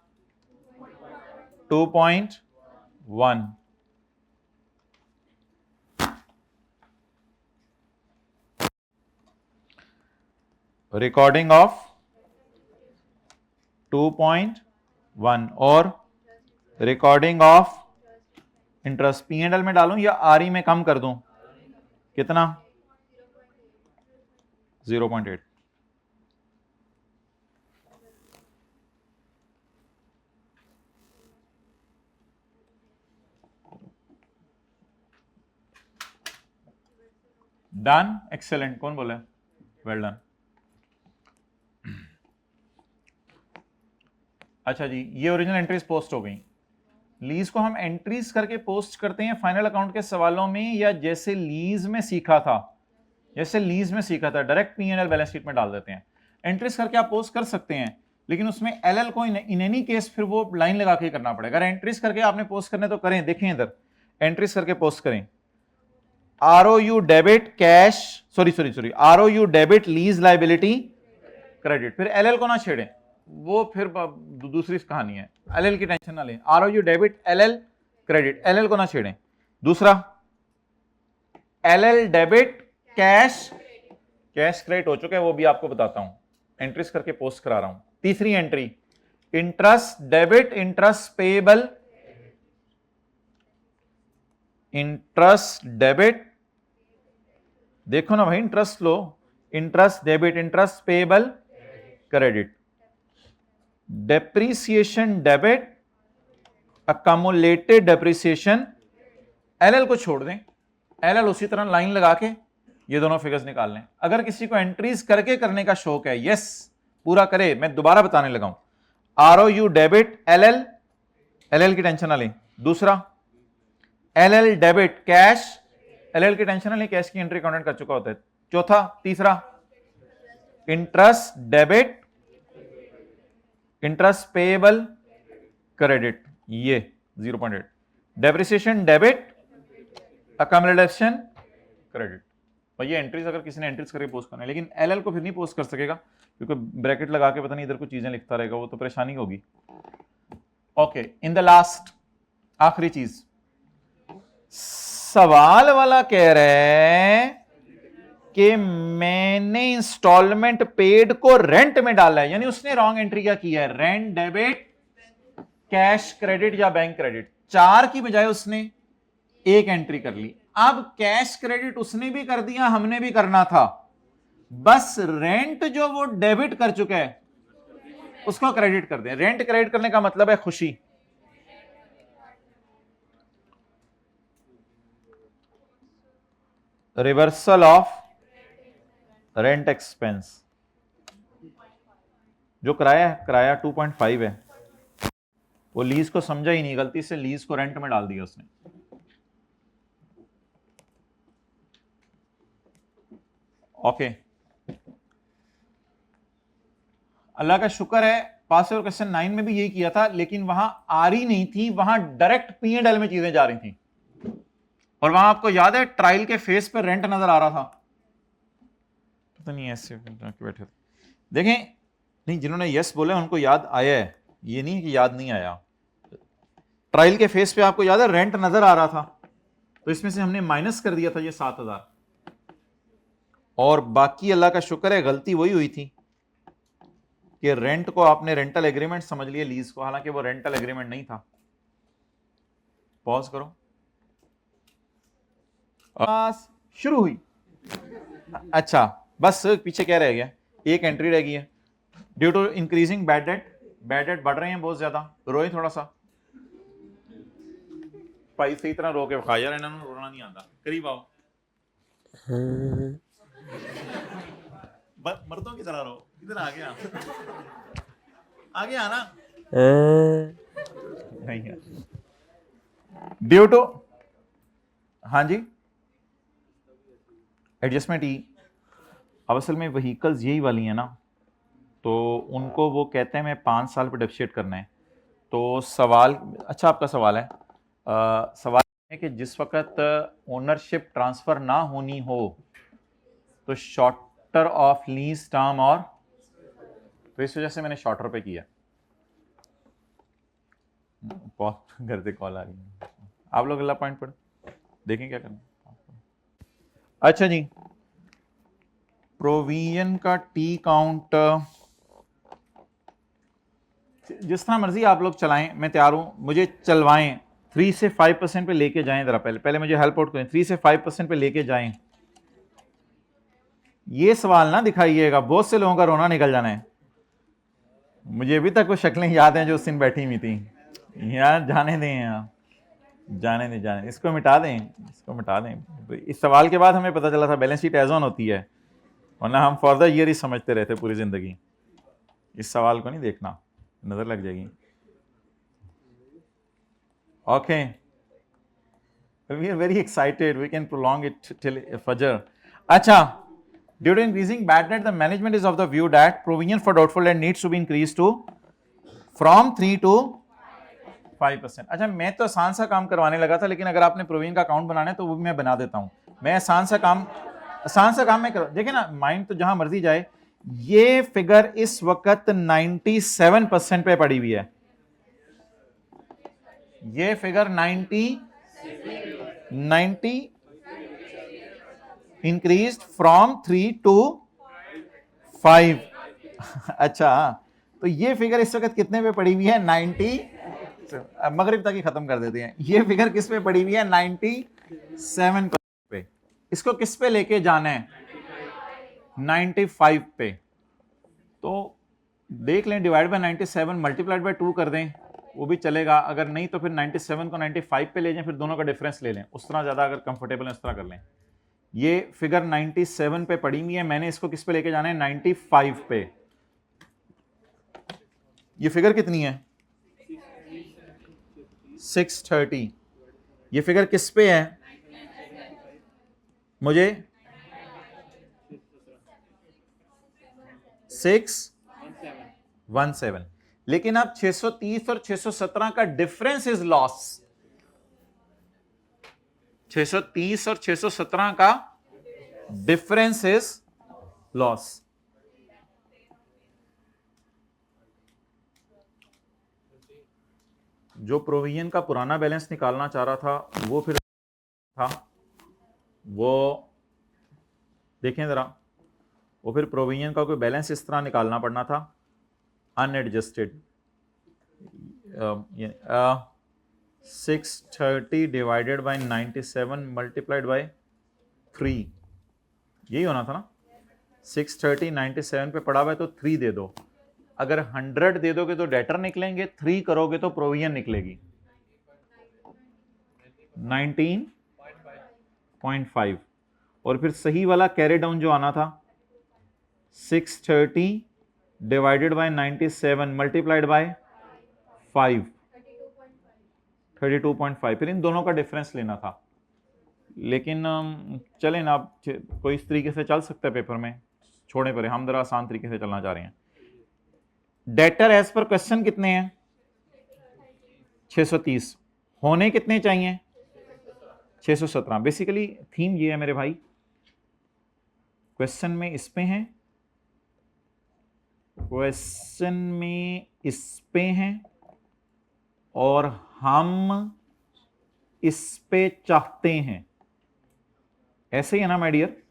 2.1, रिकॉर्डिंग ऑफ 2.1 और रिकॉर्डिंग ऑफ इंटरेस्ट P&L में डालूं या RE में कम कर दूं, कितना 0.8। डन, एक्सेलेंट, कौन बोला वेल डन। अच्छा जी, ये ओरिजिनल एंट्रीज पोस्ट हो गई। लीज को हम एंट्रीज करके पोस्ट करते हैं फाइनल अकाउंट के सवालों में, या जैसे लीज में सीखा था, डायरेक्ट P&L बैलेंस शीट में डाल देते हैं। एंट्रीज करके आप पोस्ट कर सकते हैं, लेकिन उसमें LL को इन एनी केस फिर वो लाइन लगा के करना पड़ेगा। अगर एंट्रीज करके आपने पोस्ट करने तो करें, देखें इधर एंट्रीज करके पोस्ट करें। ROU debit cash, sorry ROU debit lease liability credit, फिर LL को ना छेड़ें, वो फिर दूसरी कहानी है, LL की टेंशन ना लें। ROU debit LL credit, LL को ना छेड़ें। दूसरा LL डेबिट कैश क्रेडिट हो चुका है, वो भी आपको बताता हूं, एंट्रीज करके पोस्ट करा रहा हूं। तीसरी entry interest debit interest payable, interest debit, देखो ना भाई इंटरेस्ट लो, interest debit interest payable credit, depreciation debit accumulated depreciation, LL को छोड़ दें, LL उसी तरह लाइन लगा के ये दोनों फिगर्स निकाल लें। अगर किसी को एंट्रीज करके करने का शौक है, यस पूरा करे, मैं दोबारा बताने लगा हूं। ROU डेबिट LL की टेंशन ना लें। दूसरा LL डेबिट कैश, LL की टेंशन ना लें, कैश की एंट्री अकाउंटेंट कर चुका होता है। चौथा तीसरा interest debit interest payable credit, ये 0.8, डेप्रिसिएशन डेबिट अकमुलेशन क्रेडिट। और ये एंट्रीज अगर किसी ने एंट्रीज करके पोस्ट करना है, लेकिन LL को फिर नहीं पोस्ट कर सकेगा, क्योंकि ब्रैकेट लगा के पता नहीं इधर कुछ चीजें लिखता रहेगा, वो तो परेशानी होगी। ओके, इन द लास्ट, आखिरी चीज, सवाल वाला कह रहा है कि मैंने इंस्टॉलमेंट पेड को रेंट में डाला है, यानी उसने रॉन्ग एंट्री क्या किया है, रेंट डेबिट कैश क्रेडिट या बैंक क्रेडिट। 4 की बजाय उसने 1 एंट्री कर ली। अब कैश क्रेडिट उसने भी कर दिया, हमने भी करना था, बस रेंट जो वो डेबिट कर चुका है उसको क्रेडिट कर दें। रेंट क्रेडिट करने का मतलब है खुशी। रिवर्सल ऑफ रेंट एक्सपेंस, जो किराया 2.5 है, वो लीज को समझा ही नहीं, गलती से लीज को रेंट में डाल दिया उसने। ओके, अल्लाह का शुक्र है पास और क्वेश्चन 9 में भी यही किया था, लेकिन वहां RE नहीं थी, वहां डायरेक्ट P&L में चीजें जा रही थी। और वहां आपको याद है ट्रायल के फेस पे रेंट नजर आ रहा था, पता नहीं ऐसे बैठे थे, देखें नहीं, जिन्होंने यस बोले उनको याद आया है, ये नहीं कि याद नहीं आया। ट्रायल के फेस पे आपको याद है रेंट नजर आ रहा था, तो इसमें से हमने माइनस कर दिया था ये 7,000, और बाकी अल्लाह का शुक्र है गलती वही हुई थी कि रेंट को आपने रेंटल एग्रीमेंट समझ लिया लीज को, हालांकि वो रेंटल एग्रीमेंट नहीं था। पॉज करो, शुरू हुई। अच्छा बस पीछे क्या रह गया, 1 एंट्री रह गई है। Due to increasing bad debt बढ़ रहे हैं बहुत ज्यादा, रोए थोड़ा सा भाई, सही तरह रो के खा यार, इन्होंने रोना नहीं आता, करीब आओ, मर्दों की तरह रो, इधर आ गया, आगे आना नहीं है। ड्यू टू हाँ जी, एडजस्टमेंट ई। अब असल में व्हीकल्स यही वाली हैं ना, तो उनको वो कहते हैं मैं 5 साल पर डेप्रिशिएट करना है। तो सवाल अच्छा आपका सवाल है, सवाल है कि जिस वक्त ओनरशिप ट्रांसफर ना होनी हो तो शॉर्टर ऑफ लीज टर्म, और तो इस वजह से मैंने शॉर्टर पे किया। बहुत घर से कॉल आ रही है, आप लोग अगला पॉइंट पढ़ देखें क्या करना। अच्छा जी, प्रोविजन का टी काउंट जिस तरह मर्जी आप लोग चलाएं, मैं तैयार हूं, मुझे चलवाएं। 3 से 5% पे लेके जाएं, जरा पहले मुझे हेल्प आउट करें। 3 से 5% पे लेके जाएं। ये सवाल ना दिखाइएगा, बहुत से लोगों का रोना निकल जाना है। मुझे अभी तक वो शक्लें याद हैं जो उस दिन बैठी हुई थी। यार जाने दें, यार जाने दें, इसको मिटा दें, इसको मिटा दें। इस सवाल के बाद हमें पता चला था बैलेंस शीट एज ऑन होती है, वरना हम फॉर द ईयर ही समझते रहते पूरी जिंदगी। इस सवाल को नहीं देखना, नजर लग जाएगी। Okay, we are very excited, we can prolong it till fajr. अच्छा, due to increasing bad debt, the management is of the view that provision for doubtful debt needs to be increased to from 3 to 5%। अच्छा, मैं तो आसान सा काम करवाने लगा था, लेकिन अगर आपने प्रोविजन का अकाउंट बनाना है तो वो भी मैं बना देता हूं। मैं आसान सा काम मैं कर, देखिए ना, माइंड तो जहां मर्जी जाए। ये फिगर इस वक्त 97% पे पड़ी हुई है। ये फिगर 90 इंक्रीज फ्रॉम 3 टू 5। अच्छा, तो ये फिगर इस वक्त कितने पे पड़ी हुई है? 90। मगरिब तक ही खत्म कर देते हैं। ये फिगर किस पे पड़ी हुई है? 97 पे। इसको किस पे लेके जाना है? 95 पे। तो देख लें, डिवाइड बाय 97 मल्टीप्लाइड बाय 2 कर दें, वो भी चलेगा। अगर नहीं तो फिर 97 को 95 पे ले जाएं, फिर दोनों का डिफरेंस ले लें। उस तरह ज्यादा अगर कंफर्टेबल है उस तरह कर लें। ये फिगर 97 पे पड़ी हुई है, मैंने इसको किस पे लेके जाना है? 95 पे। ये फिगर कितनी है? 630। ये फिगर किस पे है? मुझे 617। लेकिन अब 630 और 617 का डिफरेंस इज लॉस। 630 और 617 का डिफरेंस इज लॉस। जो प्रोविजन का पुराना बैलेंस निकालना चाह रहा था वो फिर था, वो देखें जरा, वो फिर प्रोविजन का कोई बैलेंस इस तरह निकालना पड़ना था, unadjusted. 630 divided by 97 multiplied by 3, यही होना था ना। 630 97 पे पड़ा हुआ है तो 3 दे दो। अगर 100 दे दोगे तो डेटर निकलेंगे, 3 करोगे तो प्रोविजन निकलेगी 19.5। और फिर सही वाला कैरी डाउन जो आना था 630 डिवाइडेड बाय 97 मल्टीप्लाइड बाय 5, 32.5। फिर इन दोनों का डिफरेंस लेना था। लेकिन चलें ना, आप कोई इस तरीके से चल सकता है पेपर में, छोड़े परे, हम जरा आसान तरीके से चलना चाह रहे हैं। डेटर एज पर क्वेश्चन कितने हैं? 630। होने कितने चाहिए? 617। बेसिकली थीम ये है मेरे भाई, क्वेश्चन में इस पे हैं, क्वेश्चन में इस पे हैं, और हम इस पे चाहते हैं। ऐसे ही है ना माय डियर?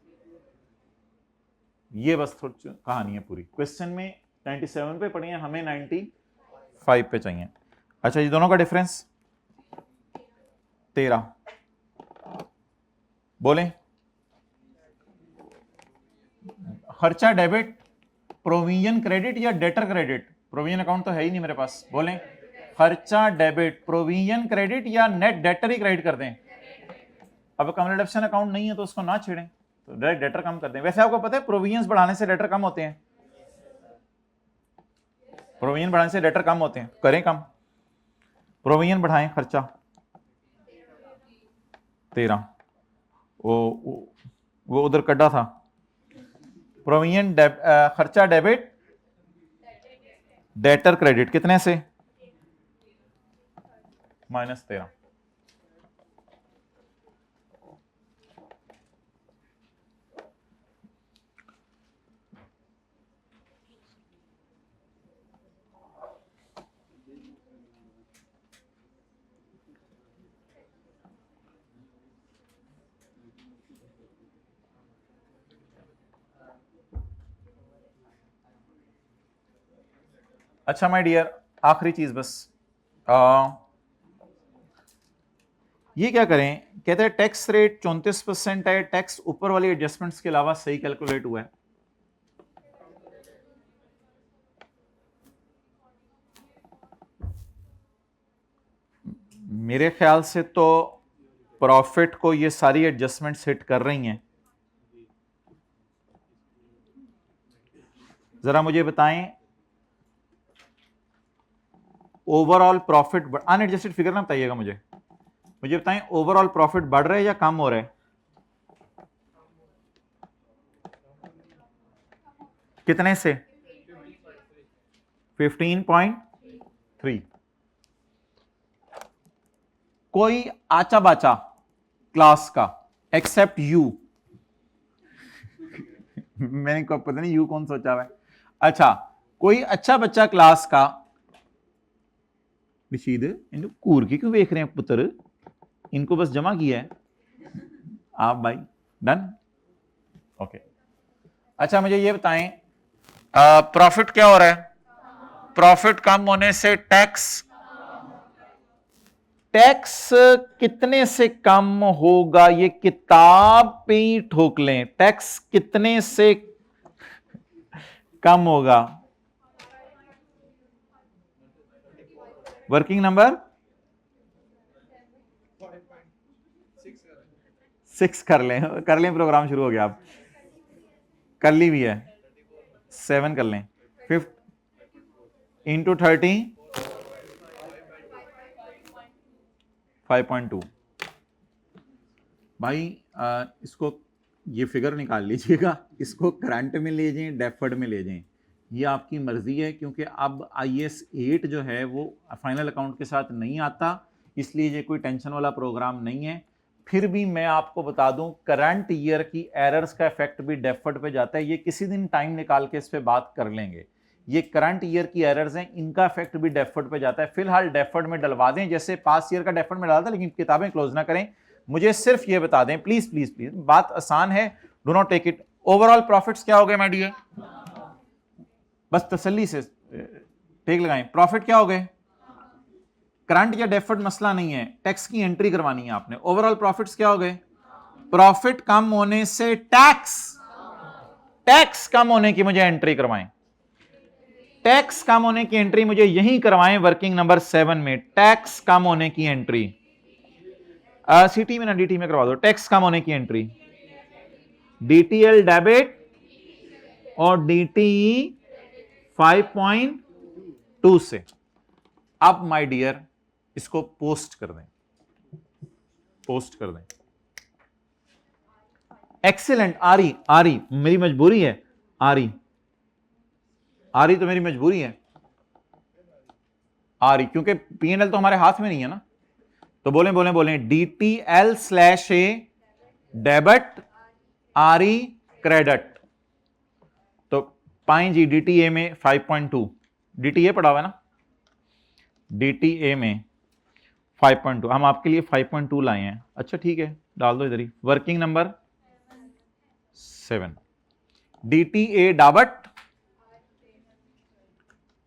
ये बस थोड़ी कहानी है पूरी। क्वेश्चन में 97 पे पढ़ी है, हमें 95 पे चाहिए। अच्छा, ये दोनों का डिफरेंस 13। बोलें, खर्चा डेबिट, प्रोविजन क्रेडिट या डेटर क्रेडिट? प्रोविजन अकाउंट तो है ही नहीं मेरे पास। बोलें, खर्चा डेबिट, प्रोविजन क्रेडिट या नेट डेटर ही क्रेडिट कर दें? अब कम्युनिकेशन अकाउंट नहीं है तो उसको ना छेड़ें, तो डायरेक्ट डेटर कम कर दें। वैसे आपको पता है प्रोविजंस बढ़ाने से डेटर कम होते हैं। प्रोविजन बढ़ाने से डेटर कम होते हैं, करें कम। प्रोविजन बढ़ाएं, खर्चा 13। वो उधर कड्डा था। प्रोविजन खर्चा डेबिट, डेटर क्रेडिट कितने से? -13। अच्छा माय डियर, आखिरी चीज बस, ये क्या करें, कहते हैं टैक्स रेट 34% है, टैक्स ऊपर वाली एडजस्टमेंट्स के अलावा सही कैलकुलेट हुआ है? मेरे ख्याल से तो प्रॉफिट को ये सारी एडजस्टमेंट्स हिट कर रही हैं। जरा मुझे बताएं, ओवरऑल प्रॉफिट, अनएडजस्टेड फिगर ना बताइएगा मुझे बताएं ओवरऑल प्रॉफिट बढ़ रहा है या कम हो रहा है? कितने से? 15.3। कोई आचा बाचा क्लास का एक्सेप्ट यू मैंने को पता नहीं यू कौन सोचा हुआ है। अच्छा, कोई अच्छा बच्चा क्लास का, रशीद इन कूर के क्यों देख रहे हैं पुत्र, इनको बस जमा किया है आप भाई। Done, okay. अच्छा मुझे ये बताएं, प्रॉफिट क्या हो रहा है? प्रॉफिट कम होने से टैक्स कितने से कम होगा? ये किताब पे ही ठोक लें, टैक्स कितने से कम होगा? वर्किंग नंबर 6 कर लें प्रोग्राम शुरू हो गया। आप कर ली भी है, 7 कर लें, 5 इंटू 30 5.2। भाई इसको ये फिगर निकाल लीजिएगा, इसको करंट में ले जाएं, डेफर्ड में ले जाएं, ये आपकी मर्जी है, क्योंकि अब IAS 8 जो है वो फाइनल अकाउंट के साथ नहीं आता, इसलिए ये कोई टेंशन वाला प्रोग्राम नहीं है। फिर भी मैं आपको बता दूं, करंट ईयर की एरर्स का इफेक्ट भी डेफर्ड पे जाता है। ये किसी दिन टाइम निकाल के इस पे बात कर लेंगे। ये करंट ईयर की एरर्स हैं, इनका इफेक्ट भी डेफर्ड पे जाता है। फिलहाल डेफर्ड में डलवा दें, जैसे पास ईयर का डेफर्ड में डाला था, लेकिन किताबें क्लोज ना करें। मुझे सिर्फ ये बता दें प्लीज प्लीज प्लीज, बात आसान है, do not take it. Overall profits क्या हो गए माय डियर? बस तसल्ली से टेक लगाएं, प्रॉफिट क्या हो गए? करंट या डेफर्ड मसला नहीं है, टैक्स की एंट्री करवानी है आपने। ओवरऑल प्रॉफिट्स क्या हो गए? प्रॉफिट कम होने से टैक्स कम होने की मुझे एंट्री करवाएं, टैक्स कम होने की एंट्री मुझे यहीं करवाएं, वर्किंग नंबर 7 में टैक्स कम होने की एंट्री। सीटी में ना डीटी में करवा दो, टैक्स कम होने की एंट्री, डीटीएल डेबिट और डीटीई 5.2 से। अब माय डियर इसको पोस्ट कर दें, पोस्ट कर दें। एक्सीलेंट, आ रही मेरी मजबूरी है, आ रही तो मेरी मजबूरी है, आ रही, क्योंकि P&L तो हमारे हाथ में नहीं है ना। तो बोलें DTL/A डेबिट, RE क्रेडिट। तो पाएं जी DTA में 5.2, DTA पढ़ा हुआ है ना, DTA में 5.2, हम आपके लिए 5.2 लाए हैं। अच्छा ठीक है, डाल दो इधर ही, working number 7, DTA debit,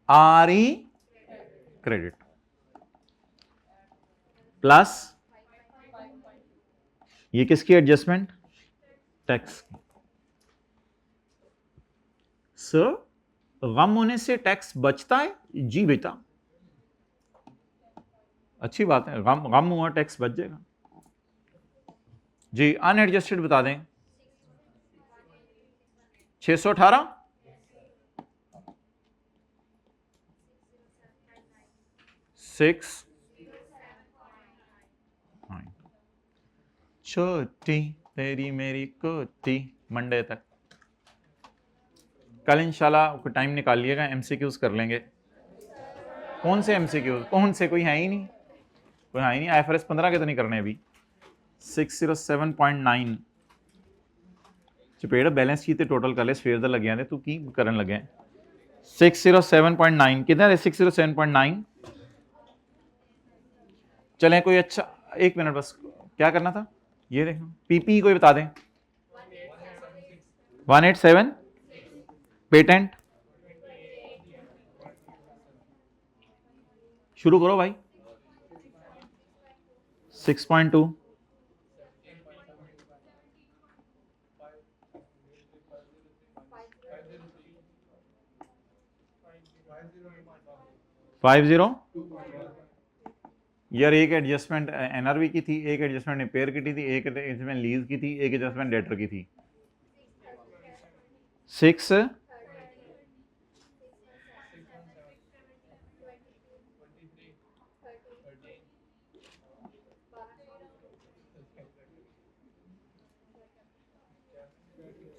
RE credit plus ये किसकी एडजस्टमेंट? टैक्स। सर गम होने से टैक्स बचता है? जी बेटा, अच्छी बात है, गम हुआ टैक्स बच जाएगा जी। अनएडजस्टेड बता दें, 618 6 छोटी तेरी मेरी कुत्ती मंडे तक। कल इंशाल्लाह कोई टाइम निकालिएगा, एमसीक्यूज कर लेंगे। कौन से एमसीक्यूज? कौन से? कोई है ही नहीं, कोई है ही नहीं। IFRS 15 के तो नहीं करने अभी। 607.9 चपेड़ बैलेंस शीट टोटल कर ले, सवेर दा लगे तू की करन लगे। 607.9 कितना है? 607.9। चलें कोई अच्छा, एक मिनट बस, क्या करना था ये देखो, पीपी कोई बता दें। 187 पेटेंट, शुरू करो भाई। 6.2 50 यार, एक एडजस्टमेंट एनआरवी की थी, एक एडजस्टमेंट रिपेयर की थी, एक एडजस्टमेंट लीज की थी, एक एडजस्टमेंट डेटर की थी। 6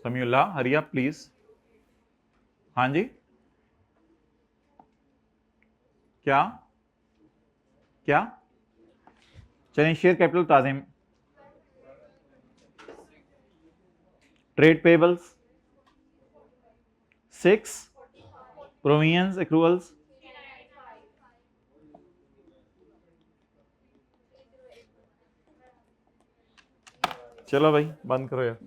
समीउल्ला हरिया प्लीज। हाँ जी, क्या क्या? चलें, शेयर कैपिटल ताज़ीम, ट्रेड पेबल्स 6, प्रोविजंस एक्रूवल्स चलो भाई बंद करो यार।